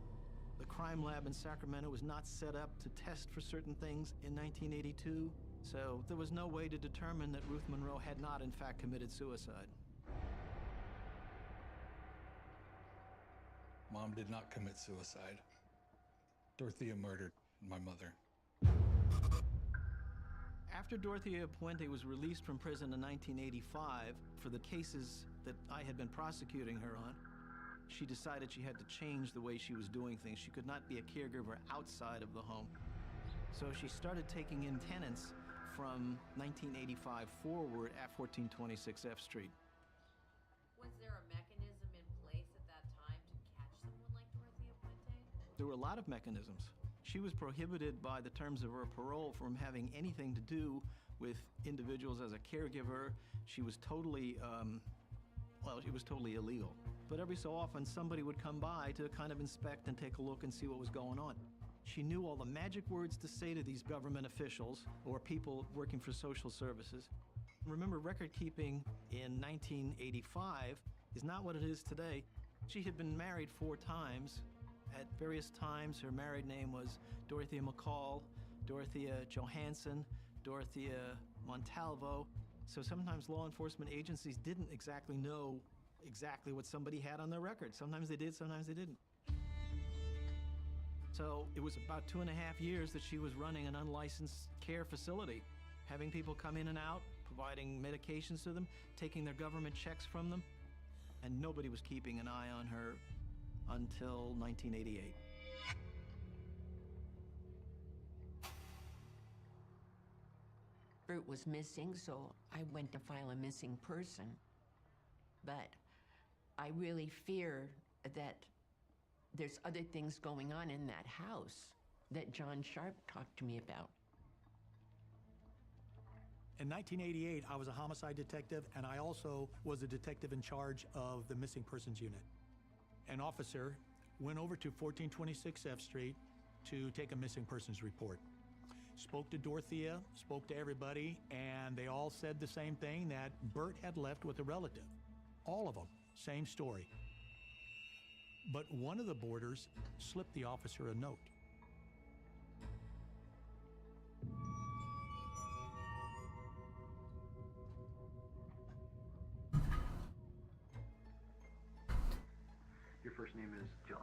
S7: The crime lab in Sacramento was not set up to test for certain things in 1982, so there was no way to determine that Ruth Monroe had not, in fact, committed suicide.
S8: Mom did not commit suicide. Dorothea murdered my mother.
S7: After Dorothea Puente was released from prison in 1985 for the cases that I had been prosecuting her on, she decided she had to change the way she was doing things. She could not be a caregiver outside of the home. So she started taking in tenants from 1985 forward at 1426 F Street.
S9: Was there a mechanism in place at that time to catch someone like Dorothea Puente?
S7: There were a lot of mechanisms. She was prohibited by the terms of her parole from having anything to do with individuals as a caregiver. She was totally, she was totally illegal. But every so often, somebody would come by to kind of inspect and take a look and see what was going on. She knew all the magic words to say to these government officials or people working for social services. Remember, record keeping in 1985 is not what it is today. She had been married 4 times. At various times, her married name was Dorothea McCall, Dorothea Johansson, Dorothea Montalvo. So sometimes law enforcement agencies didn't exactly know exactly what somebody had on their record. Sometimes they did, sometimes they didn't. So it was about 2.5 years that she was running an unlicensed care facility, having people come in and out, providing medications to them, taking their government checks from them, and nobody was keeping an eye on her until 1988.
S5: Bert was missing, so I went to file a missing person. But I really fear that there's other things going on in that house that John Sharp talked to me about.
S4: In 1988, I was a homicide detective, and I also was a detective in charge of the missing persons unit. An officer went over to 1426 F Street to take a missing persons report. spoke to Dorothea, spoke to everybody, and they all said the same thing, that Bert had left with a relative. All of them, same story. But one of the boarders slipped the officer a note.
S10: Your first name is John.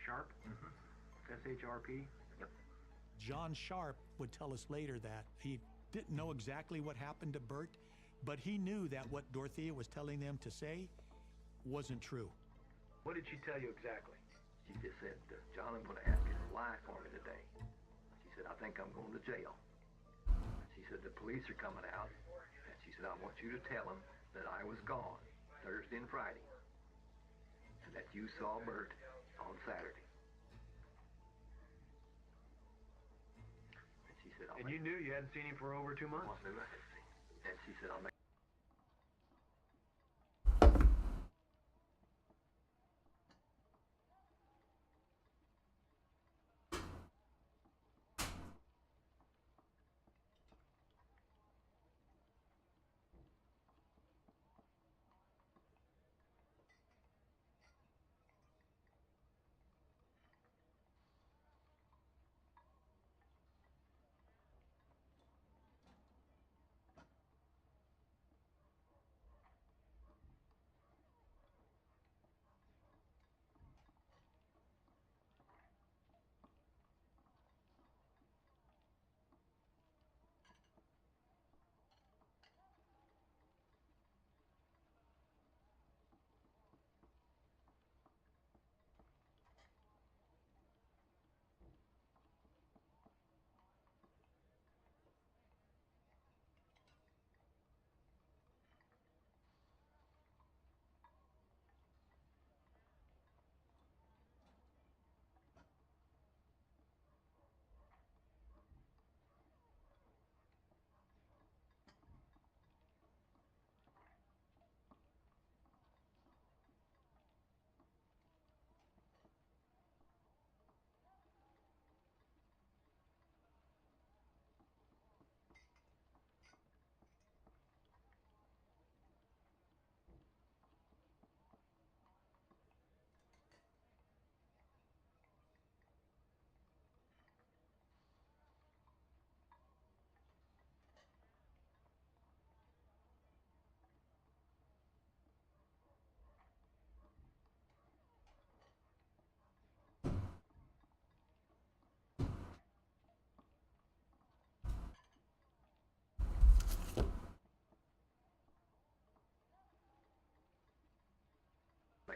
S10: Sharp? S-H-R-P? Yep.
S4: John Sharp would tell us later that he didn't know exactly what happened to Bert, but he knew that what Dorothea was telling them to say wasn't true.
S10: What did she tell you exactly? She just said, John, I'm going to ask you to lie for me today. She said, I think I'm going to jail. She said, the police are coming out. And she said, I want you to tell them that I was gone Thursday and Friday. And that you saw Bert on Saturday. And she said,
S11: And you knew you hadn't seen him for over 2 months?
S10: I knew I had seen him. And she said, I'll make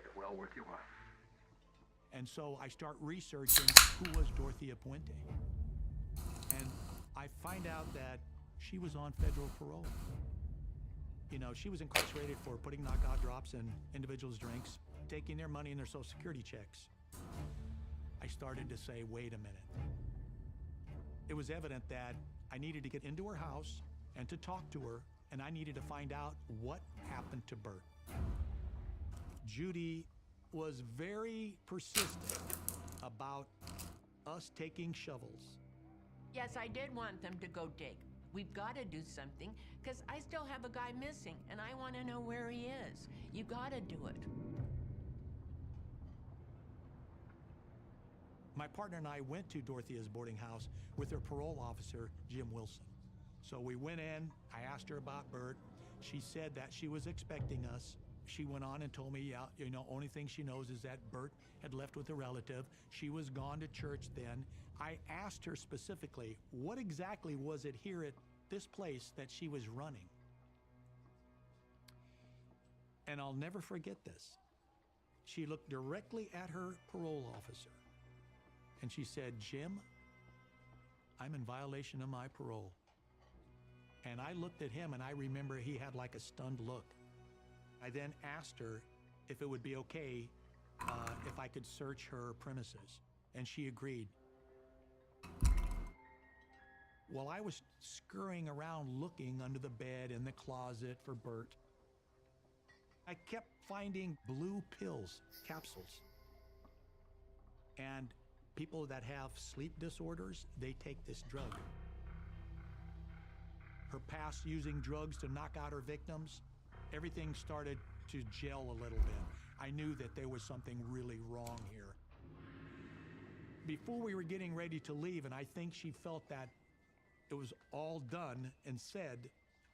S10: it well worth your while.
S4: And so I start researching who was Dorothea Puente. And I find out that she was on federal parole. You know, she was incarcerated for putting knockout drops in individuals' drinks, taking their money and their Social Security checks. I started to say, wait a minute. It was evident that I needed to get into her house and to talk to her, and I needed to find out what happened to Bert. Judy was very persistent about us taking shovels.
S5: Yes, I did want them to go dig. We've got to do something, because I still have a guy missing, and I want to know where he is. You got to do it.
S4: My partner and I went to Dorothea's boarding house with her parole officer, Jim Wilson. So we went in, I asked her about Bert. She said that she was expecting us. She went on and told me, yeah, you know, only thing she knows is that Bert had left with a relative. She was gone to church then. I asked her specifically, what exactly was it here at this place that she was running? And I'll never forget this. She looked directly at her parole officer and she said, Jim, I'm in violation of my parole. And I looked at him and I remember he had like a stunned look. I then asked her if it would be okay if I could search her premises, and she agreed. While I was scurrying around looking under the bed in the closet for Bert, I kept finding blue pills, capsules. And People that have sleep disorders, they take this drug. Her past using drugs to knock out her victims, everything started to gel a little bit. I knew that there was something really wrong here. Before we were getting ready to leave, and I think she felt that it was all done and said,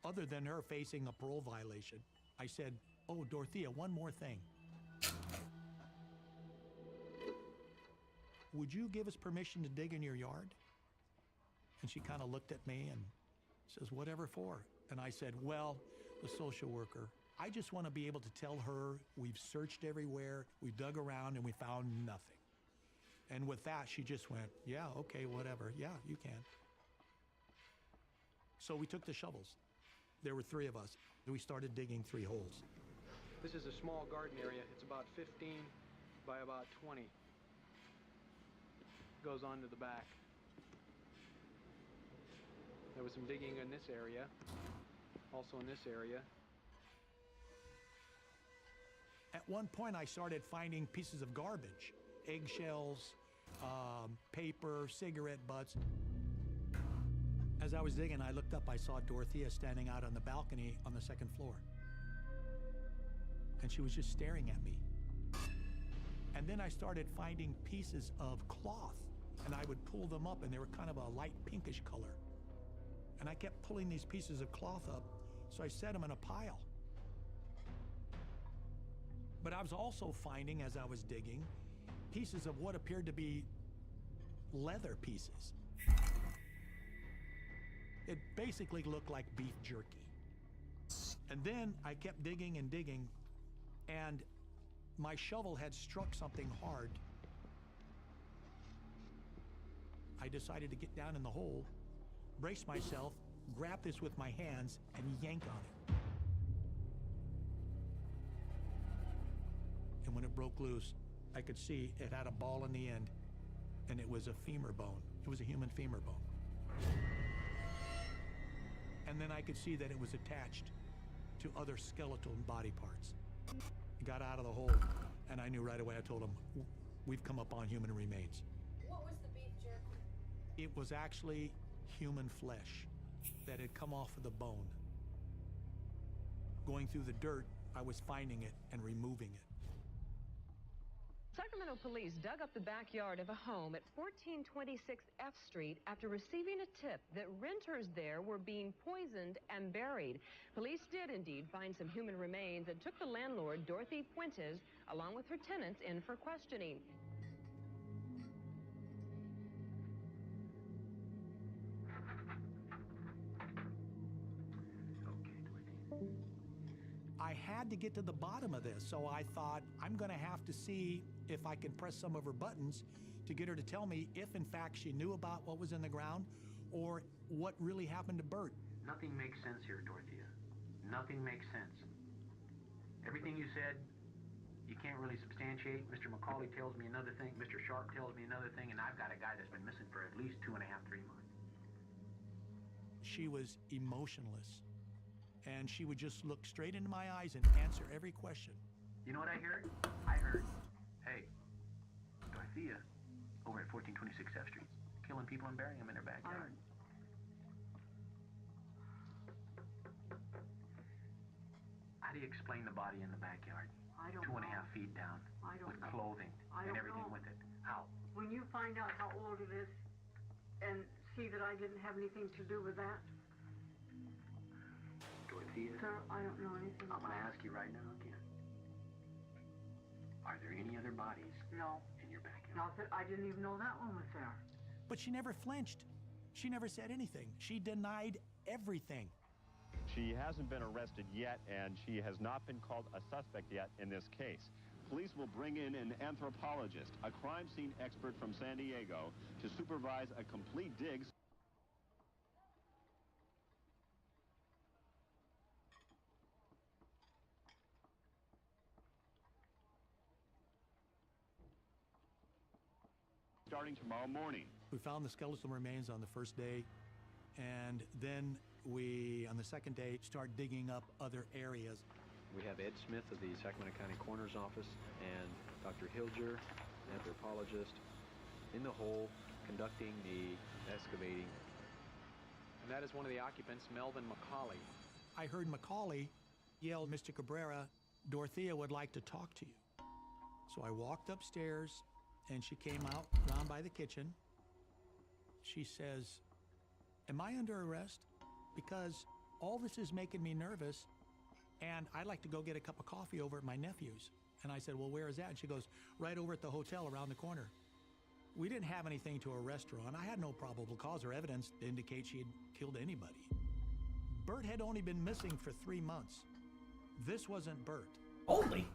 S4: other than her facing a parole violation, I said, "Oh, Dorothea, one more thing. Would you give us permission to dig in your yard?" And she kind of looked at me and says, "Whatever for?" And I said, "Well, the social worker, I just want to be able to tell her we've searched everywhere, we've dug around, and we found nothing." And with that, she just went, "Yeah, okay, whatever. Yeah, you can." So we took the shovels. There were 3 of us. We started digging 3 holes.
S12: This is a small garden area. It's about 15 by about 20. Goes on to the back. There was some digging in this area, also in this area.
S4: At one point, I started finding pieces of garbage, eggshells, paper, cigarette butts. As I was digging, I looked up, I saw Dorothea standing out on the balcony on the 2nd floor. And she was just staring at me. And then I started finding pieces of cloth, and I would pull them up, and they were kind of a light pinkish color. And I kept pulling these pieces of cloth up, so I set them in a pile. But I was also finding, as I was digging, pieces of what appeared to be leather pieces. It basically looked like beef jerky. And then I kept digging and digging, and my shovel had struck something hard. I decided to get down in the hole, brace myself, grab this with my hands, and yank on it. And when it broke loose, I could see it had a ball in the end, and it was a femur bone. It was a human femur bone. And then I could see that it was attached to other skeletal body parts. He got out of the hole, and I knew right away. I told him, "We've come up on human remains."
S9: What was the beef jerky?
S4: It was actually human flesh that had come off of the bone. Going through the dirt, I was finding it and removing it.
S13: Sacramento police dug up the backyard of a home at 1426 F Street after receiving a tip that renters there were being poisoned and buried. Police did indeed find some human remains and took the landlord, Dorothy Fuentes, along with her tenants in for questioning.
S4: I had to get to the bottom of this, so I thought I'm going to have to see if I can press some of her buttons to get her to tell me if, in fact, she knew about what was in the ground or what really happened to Bert.
S14: Nothing makes sense here, Dorothea. Nothing makes sense. Everything you said, you can't really substantiate. Mr. McCauley tells me another thing, Mr. Sharp tells me another thing, and I've got a guy that's been missing for at least 2.5, 3 months.
S4: She was emotionless, and she would just look straight into my eyes and answer every question.
S14: You know what I heard? I heard, "Hey, Dorothea, over at 1426 F Street, killing people and burying them in their backyard." How do you explain the body in the backyard?
S15: I don't
S14: 2.5 feet down,
S15: I don't
S14: with
S15: know.
S14: clothing
S15: I
S14: and
S15: don't
S14: everything
S15: know.
S14: with it. How?
S15: When you find out how old it is and see that I didn't have anything to do with that,
S14: Dorothea,
S15: sir, I don't know anything
S14: I'm
S15: about
S14: going to
S15: it.
S14: ask you right now again. Are there any other bodies
S15: No.
S14: in your backyard?
S15: Not that I didn't even know that one was there.
S4: But she never flinched. She never said anything. She denied everything.
S16: She hasn't been arrested yet, and she has not been called a suspect yet in this case. Police will bring in an anthropologist, a crime scene expert from San Diego, to supervise a complete dig. Starting tomorrow morning.
S4: We found the skeletal remains on the first day, and then we, on the second day, start digging up other areas.
S12: We have Ed Smith of the Sacramento County Coroner's Office and Dr. Hilger, an anthropologist, in the hole, conducting the excavating. And that is one of the occupants, Melvin McCauley.
S4: I heard McCauley yell, "Mr. Cabrera, Dorothea would like to talk to you." So I walked upstairs, and she came out round by the kitchen. She says, "Am I under arrest? Because all this is making me nervous, and I'd like to go get a cup of coffee over at my nephew's." And I said, "Well, where is that?" And she goes, "Right over at the hotel around the corner." We didn't have anything to arrest her on. I had no probable cause or evidence to indicate she had killed anybody. Bert had only been missing for 3 months. This wasn't Bert.
S1: Only?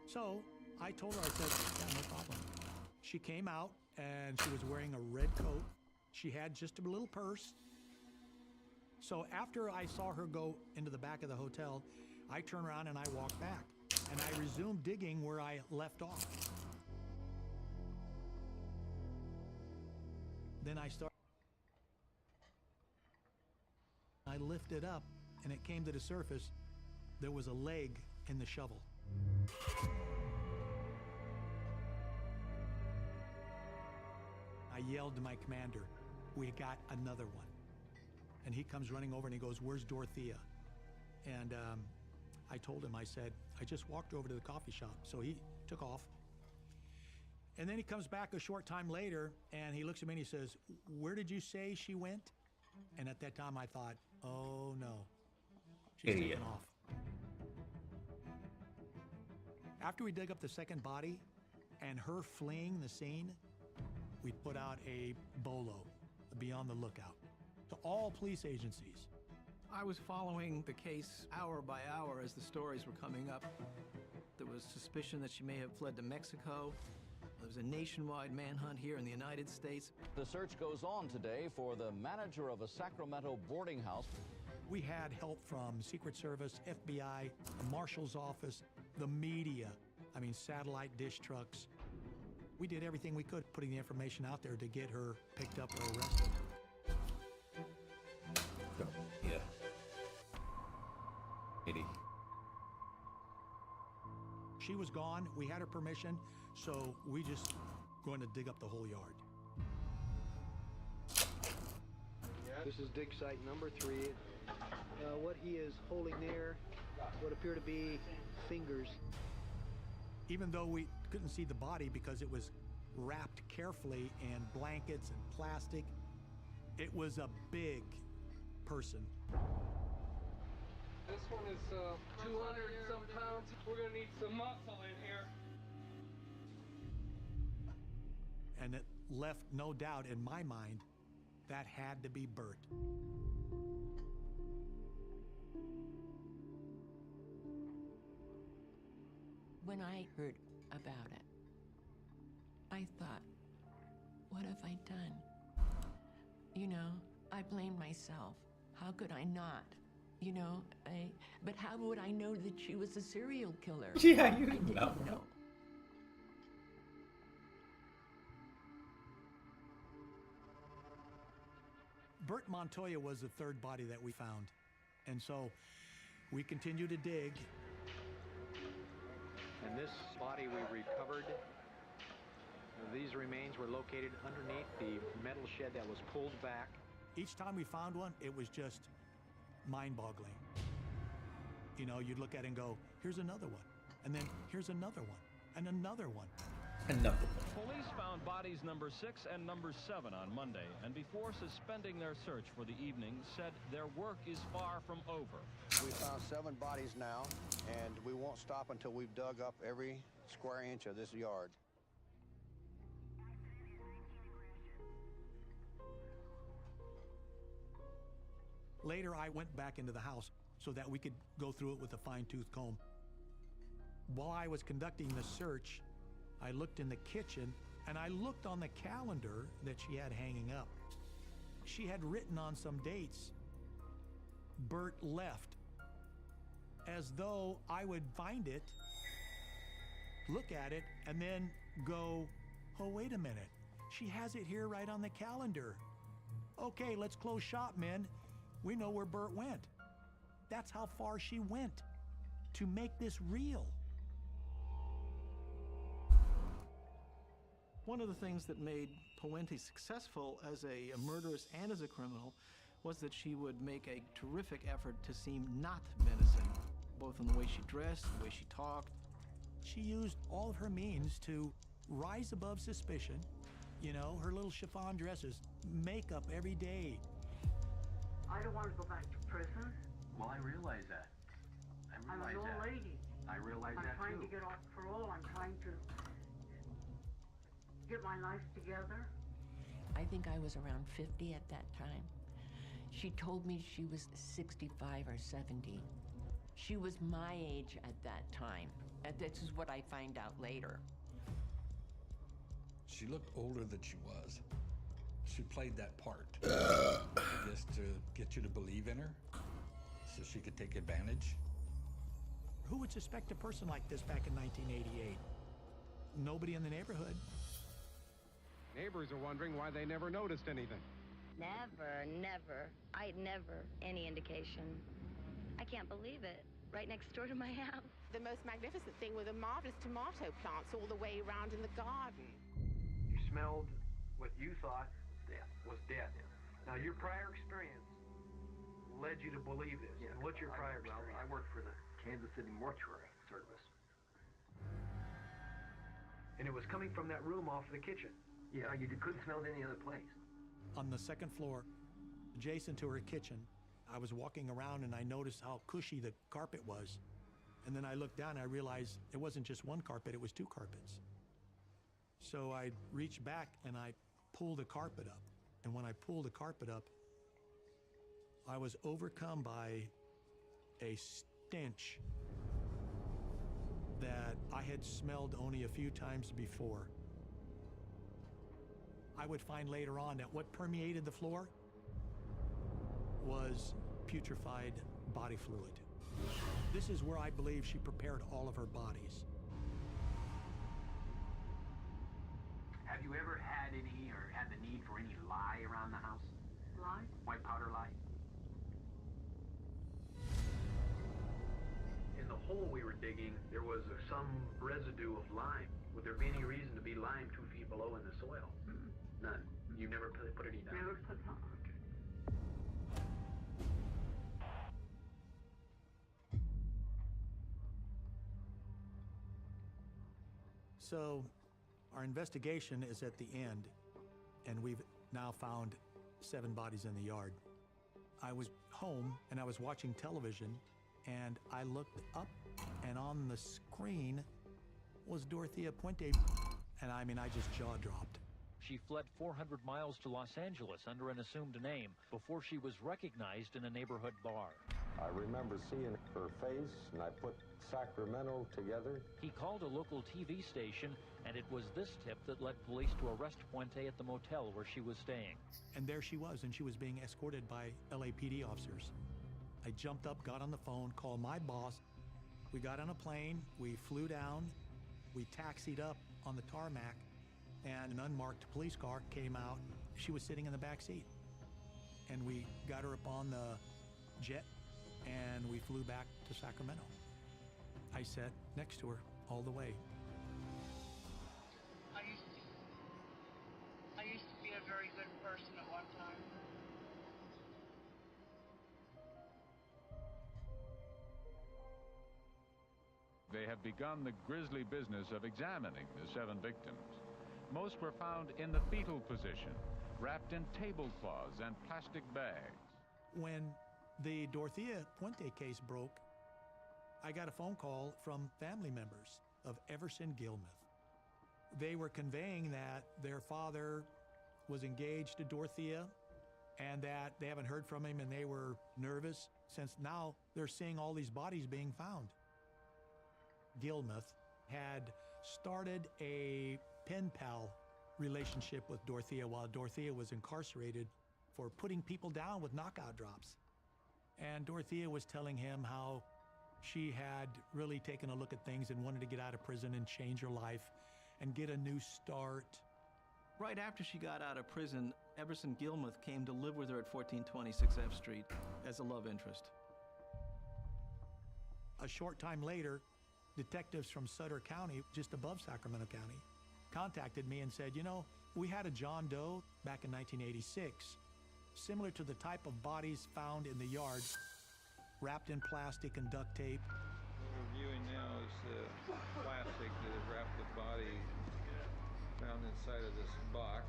S4: So I told her, I said, "Yeah, no problem." She came out, and she was wearing a red coat. She had just a little purse. So after I saw her go into the back of the hotel, I turned around and I walked back. And I resumed digging where I left off. Then I lifted up, and it came to the surface. There was a leg in the shovel. I yelled to my commander, "We got another one." And he comes running over and he goes, "Where's Dorothea?" And I told him, I said, "I just walked over to the coffee shop." So he took off. And then he comes back a short time later, and he looks at me and he says, "Where did you say she went?" And at that time I thought, oh no, she's
S1: Idiot.
S4: taken off. After we dug up the second body and her fleeing the scene, we put out a BOLO, be on the lookout, to all police agencies.
S7: I was following the case hour by hour as the stories were coming up. There was suspicion that she may have fled to Mexico. There was a nationwide manhunt here in the United States.
S17: The search goes on today for the manager of a Sacramento boarding house.
S4: We had help from Secret Service, FBI, the Marshal's Office, the media, satellite dish trucks. We did everything we could, putting the information out there to get her picked up or arrested.
S1: Yeah. Idiot.
S4: She was gone. We had her permission, so we just going to dig up the whole yard.
S12: This is dig site number 3. What he is holding there, what appear to be fingers.
S4: Even though we couldn't see the body because it was wrapped carefully in blankets and plastic, it was a big person.
S18: This one is 200 some pounds. We're gonna need some muscle in here.
S4: And it left no doubt in my mind that had to be Bert.
S5: When I heard about it, I thought, what have I done? I blamed myself. How could I not? But how would I know that she was a serial killer?
S1: Yeah, you
S5: I didn't know.
S4: Bert Montoya was the third body that we found. And so we continued to dig.
S12: And this body we recovered, these remains were located underneath the metal shed that was pulled back.
S4: Each time we found one, it was just mind-boggling. You'd look at it and go, here's another one. And then here's another one. And another one.
S1: Another one.
S19: Police found bodies number 6 and number 7 on Monday, and before suspending their search for the evening, said their work is far from over.
S20: We found 7 bodies now, and we won't stop until we've dug up every square inch of this yard.
S4: Later, I went back into the house so that we could go through it with a fine-tooth comb. While I was conducting the search, I looked in the kitchen and I looked on the calendar that she had hanging up. She had written on some dates, Bert left, as though I would find it, look at it, and then go, oh, wait a minute. She has it here right on the calendar. Okay, let's close shop, men. We know where Bert went. That's how far she went to make this real.
S7: One of the things that made Puente successful as a murderess and as a criminal was that she would make a terrific effort to seem not menacing, both in the way she dressed, the way she talked.
S4: She used all of her means to rise above suspicion. You know, her little chiffon dresses, makeup every day.
S15: I don't want to go back to prison.
S14: Well, I realize that.
S15: I'm an old lady.
S14: I realize
S15: I'm
S14: that
S15: trying
S14: too.
S15: to get off parole. I'm trying to get my life together.
S5: I think I was around 50 at that time. She told me she was 65 or 70. She was my age at that time. And this is what I find out later.
S8: She looked older than she was. She played that part, I guess, to get you to believe in her, so she could take advantage.
S4: Who would suspect a person like this back in 1988? Nobody in the neighborhood.
S21: Neighbors are wondering why they never noticed anything.
S22: Never. I'd never any indication. I can't believe it. Right next door to my house.
S23: The most magnificent thing were the marvelous tomato plants all the way around in the garden.
S11: You smelled what you thought was death. Now, your prior experience led you to believe this.
S10: Yeah.
S11: And what's your prior experience?
S10: Well, I worked for the Kansas City Mortuary Service.
S11: And it was coming from that room off the kitchen.
S10: Yeah, you couldn't smell it any other place.
S4: On the second floor, adjacent to her kitchen, I was walking around and I noticed how cushy the carpet was. And then I looked down and I realized it wasn't just one carpet, it was two carpets. So I reached back and I pulled the carpet up. And when I pulled the carpet up, I was overcome by a stench that I had smelled only a few times before. I would find later on that what permeated the floor was putrefied body fluid. This is where I believe she prepared all of her bodies.
S14: Have you ever had any or had the need for any lye around the house?
S15: Lye?
S14: White powder lye?
S11: In the hole we were digging, there was some residue of lime. Would there be any reason to be lime 2 feet below in the soil? None. You never put any down?
S15: Never put on.
S4: So our investigation is at the end, and we've now found 7 bodies in the yard. I was home and I was watching television, and I looked up, and on the screen was Dorothea Puente, and I mean, I just jaw dropped.
S19: She fled 400 miles to Los Angeles under an assumed name before she was recognized in a neighborhood bar.
S24: I remember seeing her face, and I put Sacramento together.
S19: He called a local TV station, and it was this tip that led police to arrest Puente at the motel where she was staying.
S4: And there she was, and she was being escorted by LAPD officers. I jumped up, got on the phone, called my boss. We got on a plane, we flew down, we taxied up on the tarmac, and an unmarked police car came out. She was sitting in the back seat. And we got her up on the jet, and we flew back to Sacramento. I sat next to her all the way.
S15: I used to be a very good person at one time.
S25: They have begun the grisly business of examining the 7 victims. Most were found in the fetal position, wrapped in tablecloths and plastic bags.
S4: When the Dorothea Puente case broke, I got a phone call from family members of Everson Gilmuth. They were conveying that their father was engaged to Dorothea, and that they haven't heard from him and they were nervous since now they're seeing all these bodies being found. Gilmuth had started a pen pal relationship with Dorothea while Dorothea was incarcerated for putting people down with knockout drops. And Dorothea was telling him how she had really taken a look at things and wanted to get out of prison and change her life and get a new start.
S7: Right after she got out of prison, Everson Gilmuth came to live with her at 1426 F Street as a love interest.
S4: A short time later, detectives from Sutter County, just above Sacramento County, contacted me and said, you know, we had a John Doe back in 1986, similar to the type of bodies found in the yard, wrapped in plastic and duct tape.
S2: What we're viewing now is the plastic that is wrapped the body found inside of this box.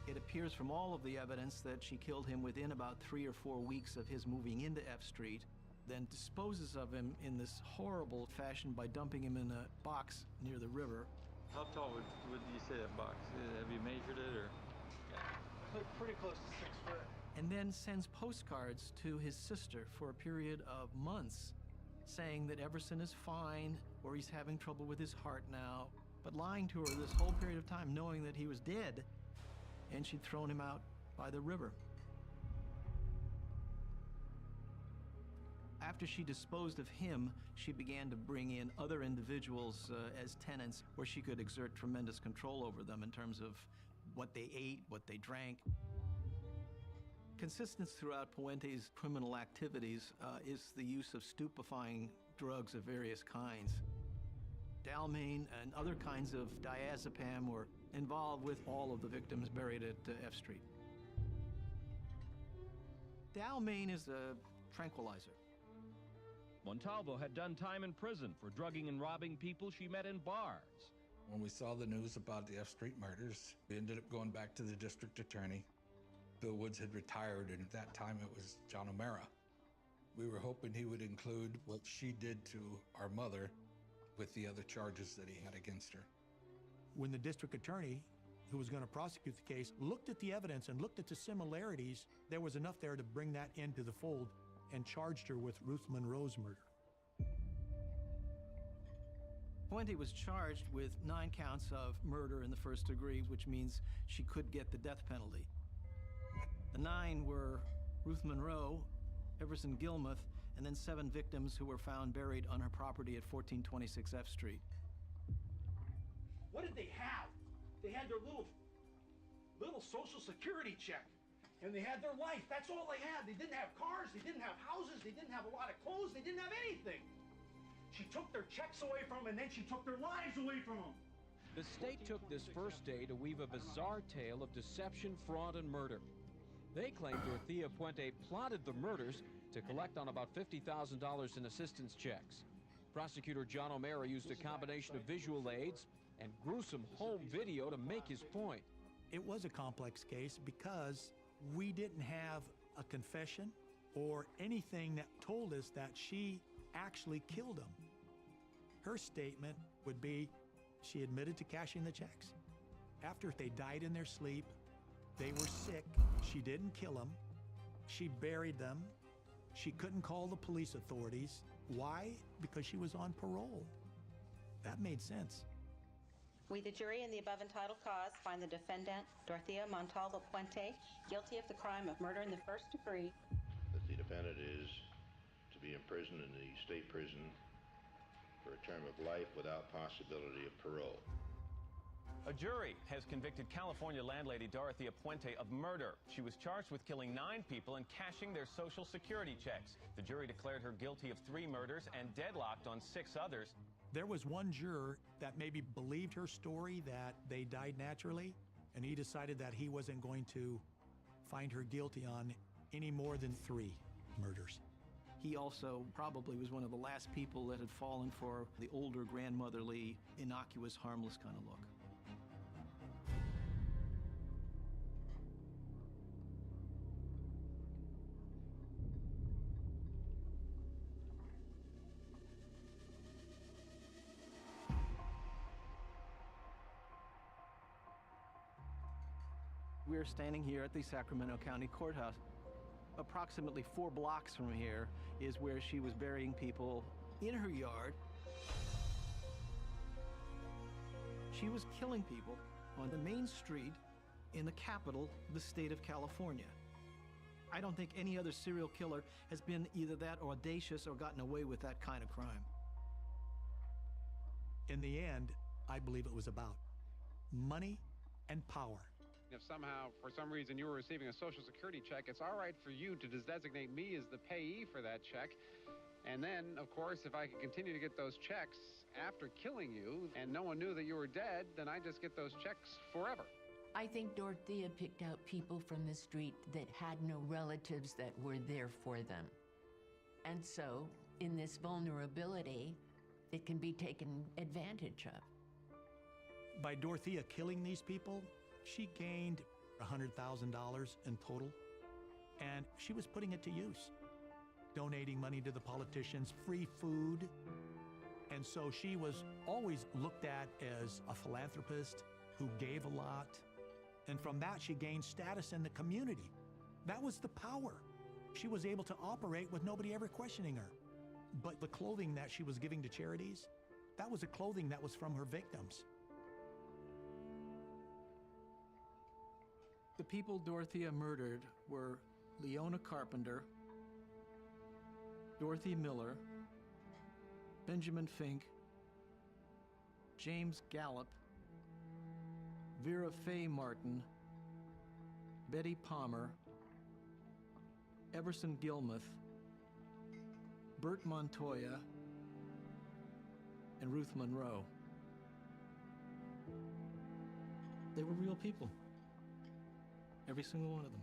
S7: It appears from all of the evidence that she killed him within about 3 or 4 weeks of his moving into F Street, then disposes of him in this horrible fashion by dumping him in a box near the river.
S2: How tall would you say that box is? Have you measured it, or?
S12: Pretty close to 6 foot.
S7: And then sends postcards to his sister for a period of months, saying that Everson is fine, or he's having trouble with his heart now, but lying to her this whole period of time, knowing that he was dead, and she'd thrown him out by the river. After she disposed of him, she began to bring in other individuals as tenants where she could exert tremendous control over them in terms of what they ate, what they drank. Consistent throughout Puente's criminal activities is the use of stupefying drugs of various kinds. Dalmane and other kinds of diazepam were involved with all of the victims buried at F Street. Dalmane is a tranquilizer.
S19: Montalvo had done time in prison for drugging and robbing people she met in bars.
S8: When we saw the news about the F Street murders, we ended up going back to the district attorney. Bill Woods had retired, and at that time it was John O'Mara. We were hoping he would include what she did to our mother with the other charges that he had against her.
S4: When the district attorney, who was going to prosecute the case, looked at the evidence and looked at the similarities, there was enough there to bring that into the fold and charged her with Ruth Monroe's murder.
S7: Puente was charged with 9 counts of murder in the first degree, which means she could get the death penalty. The 9 were Ruth Monroe, Everson Gilmuth, and then 7 victims who were found buried on her property at 1426 F Street.
S3: What did they have? They had their little Social Security check. And they had their life. That's all they had. They didn't have cars. They didn't have houses. They didn't have a lot of clothes. They didn't have anything. She took their checks away from them, and then she took their lives away from them.
S6: The state took this first day to weave a bizarre tale of deception, fraud, and murder. They claimed Dorothea Puente plotted the murders to collect on about $50,000 in assistance checks. Prosecutor John O'Mara used a combination of visual aids and gruesome home video to make his point.
S4: It was a complex case because we didn't have a confession or anything that told us that she actually killed him. Her statement would be she admitted to cashing the checks. After they died in their sleep, they were sick, she didn't kill them, she buried them, she couldn't call the police authorities. Why? Because she was on parole. That made sense.
S9: We, the jury, in the above entitled cause, find the defendant, Dorothea Montalvo Puente, guilty of the crime of murder in the first degree.
S13: That the defendant is to be imprisoned in the state prison for a term of life without possibility of parole.
S26: A jury has convicted California landlady Dorothea Puente of murder. She was charged with killing 9 people and cashing their Social Security checks. The jury declared her guilty of 3 murders and deadlocked on 6 others.
S4: There was one juror that maybe believed her story that they died naturally, and he decided that he wasn't going to find her guilty on any more than 3 murders.
S7: He also probably was one of the last people that had fallen for the older grandmotherly, innocuous, harmless kind of look. we're standing here at the Sacramento County Courthouse. Approximately 4 blocks from here is where she was burying people in her yard. She was killing people on the main street in the capital of the state of California. I don't think any other serial killer has been either that audacious or gotten away with that kind of crime.
S4: In the end, I believe it was about money and power.
S21: If somehow, for some reason, you were receiving a Social Security check, it's all right for you to designate me as the payee for that check. And then, of course, if I could continue to get those checks after killing you and no one knew that you were dead, then I just get those checks forever.
S1: I think Dorothea picked out people from the street that had no relatives that were there for them. And so, in this vulnerability, it can be taken advantage of.
S4: By Dorothea killing these people, she gained $100,000 in total, and she was putting it to use, donating money to the politicians, free food. And so she was always looked at as a philanthropist who gave a lot. And from that, she gained status in the community. That was the power. She was able to operate with nobody ever questioning her. But the clothing that she was giving to charities, that was the clothing that was from her victims.
S7: The people Dorothea murdered were Leona Carpenter, Dorothy Miller, Benjamin Fink, James Gallup, Vera Faye Martin, Betty Palmer, Everson Gilmuth, Bert Montoya, and Ruth Monroe. They were real people. Every single one of them.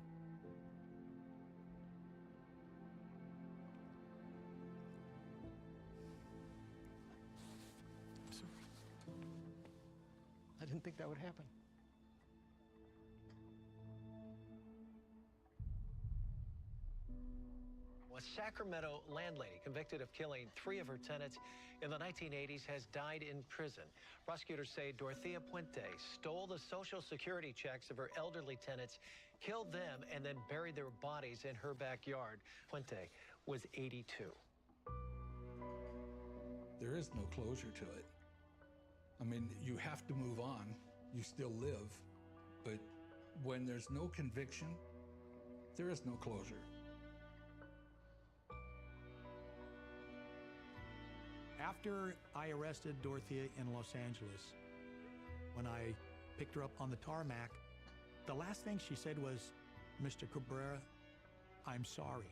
S7: I'm sorry. I didn't think that would happen.
S5: A Sacramento landlady convicted of killing 3 of her tenants in the 1980s has died in prison. Prosecutors say Dorothea Puente stole the Social Security checks of her elderly tenants, killed them, and then buried their bodies in her backyard. Puente was 82.
S8: There is no closure to it. I mean, you have to move on. You still live. But when there's no conviction, there is no closure.
S4: After I arrested Dorothea in Los Angeles, when I picked her up on the tarmac, the last thing she said was, "Mr. Cabrera, I'm sorry."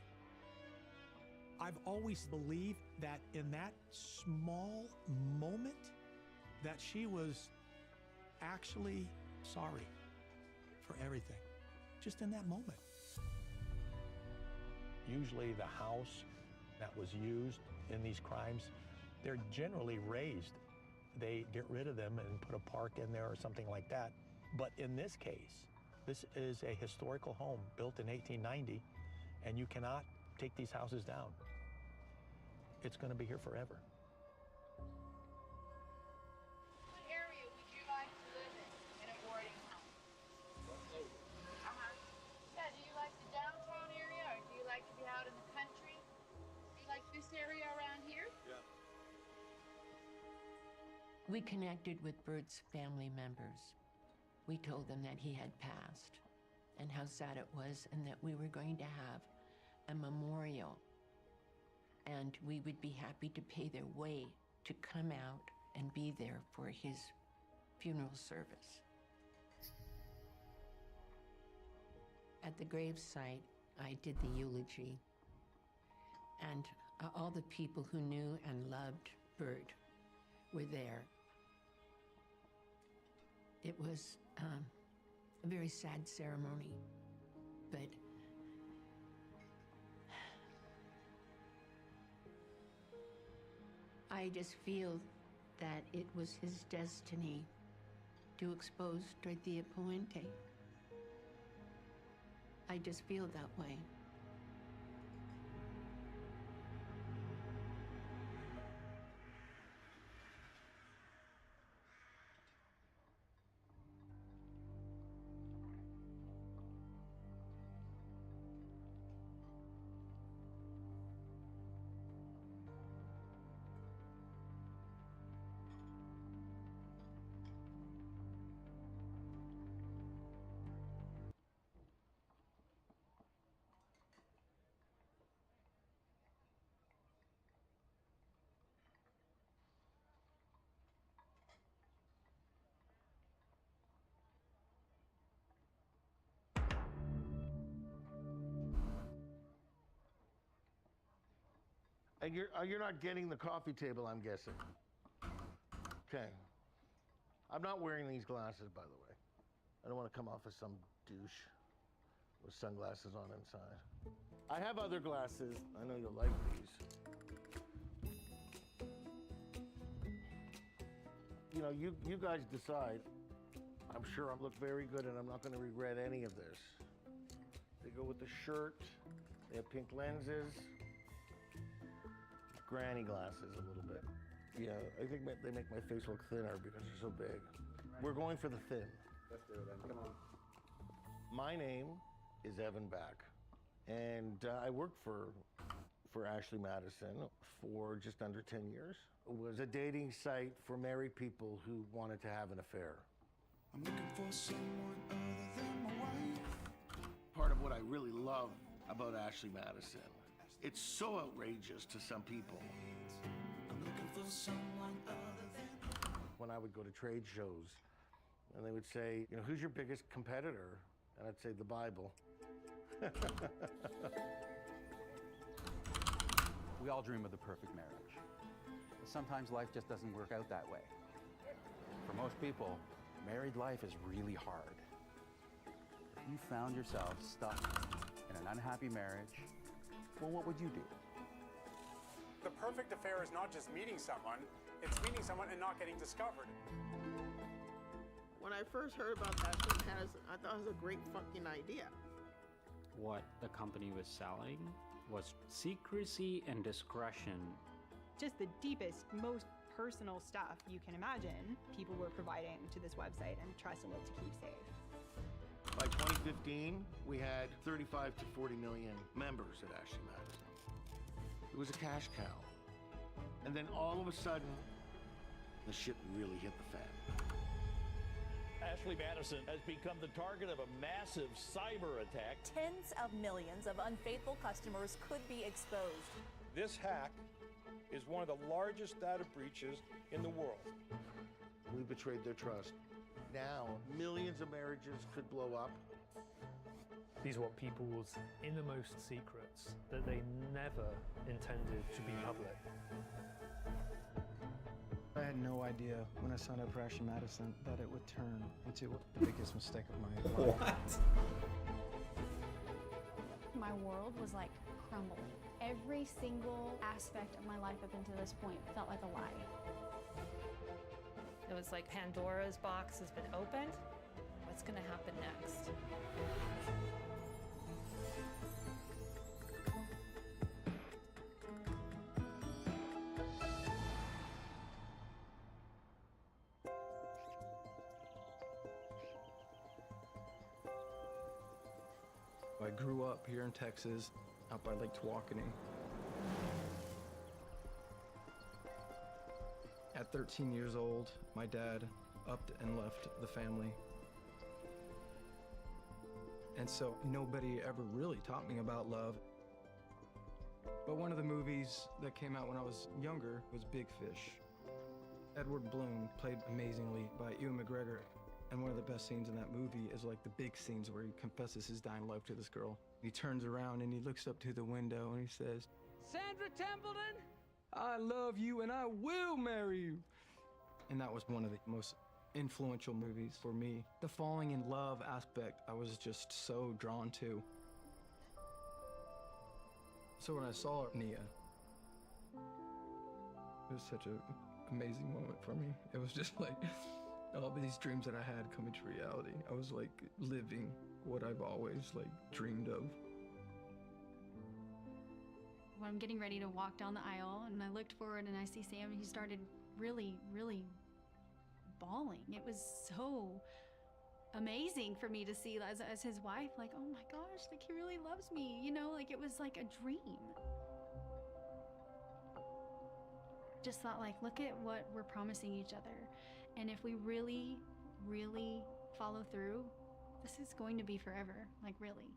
S4: I've always believed that in that small moment, that she was actually sorry for everything, just in that moment.
S16: Usually the house that was used in these crimes, they're generally raised. They get rid of them and put a park in there or something like that. But in this case, this is a historical home built in 1890, and you cannot take these houses down. It's going to be here forever.
S17: What area would you like to live in a boarding home? Yeah, do you like the downtown area, or do you like to be out in the country? Do you like this area around here?
S16: Yeah.
S1: We connected with Bert's family members. We told them that he had passed and how sad it was, and that we were going to have a memorial. And we would be happy to pay their way to come out and be there for his funeral service. At the gravesite, I did the eulogy. And all the people who knew and loved Bert were there. It was a very sad ceremony, but I just feel that it was his destiny to expose Dorothea Puente. I just feel that way.
S10: And you're not getting the coffee table, I'm guessing. Okay. I'm not wearing these glasses, by the way. I don't want to come off as some douche with sunglasses on inside. I have other glasses. I know you'll like these. You know, you guys decide. I'm sure I look very good and I'm not going to regret any of this. They go with the shirt. They have pink lenses. Granny glasses a little bit. Yeah, I think they make my face look thinner because they're so big. We're going for the thin.
S12: Let's do it then. Come on.
S10: My name is Evan Back, and I worked for Ashley Madison for just under 10 years. It was a dating site for married people who wanted to have an affair.
S14: I'm looking for someone other than my wife.
S10: Part of what I really love about Ashley Madison, it's so outrageous to some people.
S14: I'm looking for someone other than...
S10: When I would go to trade shows, and they would say, you know, who's your biggest competitor? And I'd say the Bible.
S18: We all dream of the perfect marriage. But sometimes life just doesn't work out that way. For most people, married life is really hard. If you found yourself stuck in an unhappy marriage, well, what would you do?
S20: The perfect affair is not just meeting someone, it's meeting someone and not getting discovered.
S22: When I first heard about Ashley Madison, I thought it was a great fucking idea.
S23: What the company was selling was secrecy and discretion.
S27: Just the deepest, most personal stuff you can imagine people were providing to this website and trusting it to keep safe.
S10: By 2015, we had 35 to 40 million members at Ashley Madison. It was a cash cow. And then all of a sudden, the shit really hit the fan.
S28: Ashley Madison has become the target of a massive cyber attack.
S29: Tens of millions of unfaithful customers could be exposed.
S20: This hack is one of the largest data breaches in the world.
S10: We betrayed their trust. Now, millions of marriages could blow up.
S30: These were people's innermost secrets that they never intended to be public.
S31: I had no idea when I signed up for Ashley Madison that it would turn into the biggest mistake of my life.
S32: What?
S33: My world was like crumbling. Every single aspect of my life up until this point felt like a lie.
S34: It was like Pandora's box has been opened. What's going to happen next?
S31: I grew up here in Texas, out by Lake Tawakoni. At 13 years old, my dad upped and left the family. And so nobody ever really taught me about love. But one of the movies that came out when I was younger was Big Fish. Edward Bloom, played amazingly by Ewan McGregor. And one of the best scenes in that movie is like the big scenes where he confesses his dying love to this girl. He turns around and he looks up to the window and he says, "Sandra Templeton, I love you and I will marry you." And that was one of the most influential movies for me. The falling in love aspect, I was just so drawn to. So when I saw Nia, it was such an amazing moment for me. It was just like all of these dreams that I had coming to reality. I was like living what I've always like dreamed of.
S33: When I'm getting ready to walk down the aisle and I looked forward and I see Sam and he started really, really bawling. It was so amazing for me to see as his wife, like, oh my gosh, like he really loves me, you know, like it was like a dream. Just thought like, look at what we're promising each other. And if we really, really follow through, this is going to be forever, like really.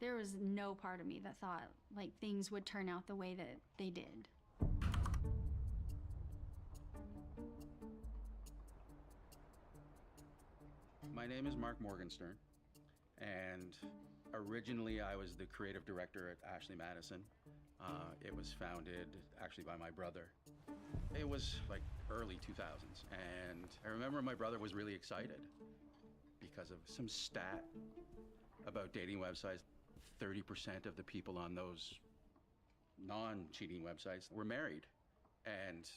S33: There was no part of me that thought like things would turn out the way that they did.
S18: My name is Mark Morgenstern, and originally I was the creative director at Ashley Madison. It was founded actually by my brother. It was like early 2000s, and I remember my brother was really excited because of some stat about dating websites. 30% of the people on those non-cheating websites were married. And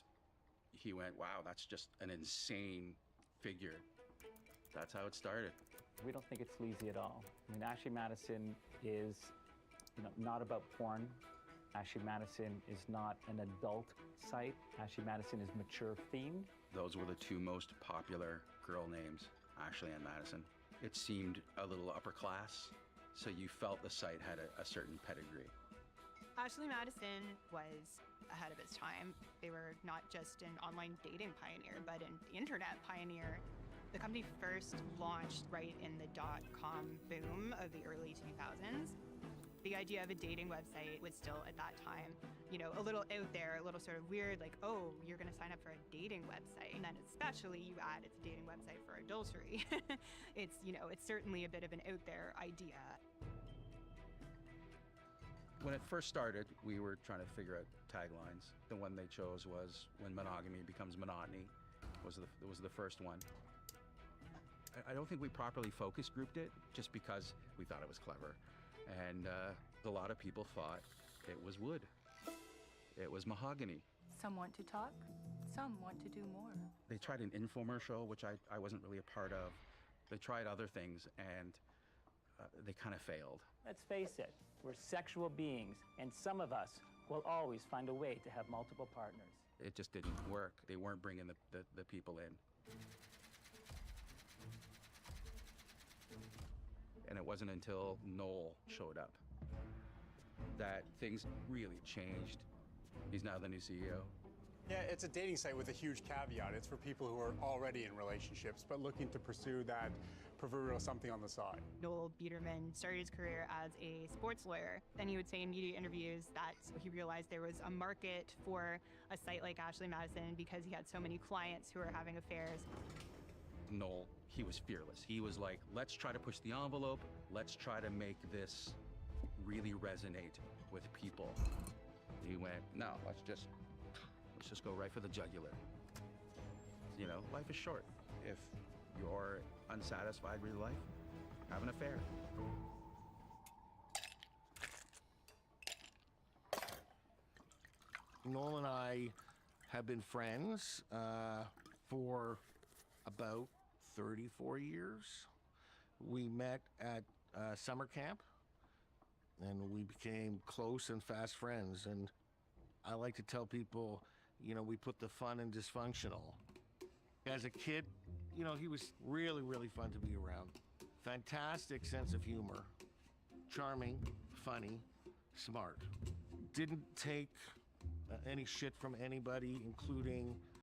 S18: he went, wow, that's just an insane figure. That's how it started.
S2: We don't think it's sleazy at all. I mean, Ashley Madison is, not about porn. Ashley Madison is not an adult site. Ashley Madison is mature themed.
S18: Those were the two most popular girl names, Ashley and Madison. It seemed a little upper class, so you felt the site had a certain pedigree.
S27: Ashley Madison was ahead of its time. They were not just an online dating pioneer, but an internet pioneer. The company first launched right in the .com boom of the early 2000s. The idea of a dating website was still at that time, a little out there, a little sort of weird, like, oh, you're gonna sign up for a dating website. And then especially you add it's a dating website for adultery. It's certainly a bit of an out there idea.
S18: When it first started, we were trying to figure out taglines. The one they chose was "When monogamy becomes monotony," was the first one. I don't think we properly focus grouped it just because we thought it was clever. And a lot of people thought it was wood. It was mahogany.
S29: Some want to talk, some want to do more.
S18: They tried an infomercial, which I wasn't really a part of. They tried other things, and they kind of failed.
S2: Let's face it, we're sexual beings, and some of us will always find a way to have multiple partners.
S18: It just didn't work. They weren't bringing the people in. And it wasn't until Noel showed up that things really changed. He's now the new CEO.
S20: Yeah, it's a dating site with a huge caveat. It's for people who are already in relationships, but looking to pursue that proverbial something on the side.
S27: Noel Biederman started his career as a sports lawyer. Then he would say in media interviews that he realized there was a market for a site like Ashley Madison because he had so many clients who were having affairs.
S18: Noel, he was fearless. He was like, let's try to push the envelope. Let's try to make this really resonate with people. He went, no, let's just go right for the jugular. Life is short. If you're unsatisfied with life, have an affair.
S10: Noel and I have been friends for about 34 years. We met at summer camp, and we became close and fast friends. And I like to tell people, we put the fun in dysfunctional. As a kid, he was really, really fun to be around. Fantastic sense of humor. Charming, funny, smart. Didn't take any shit from anybody, including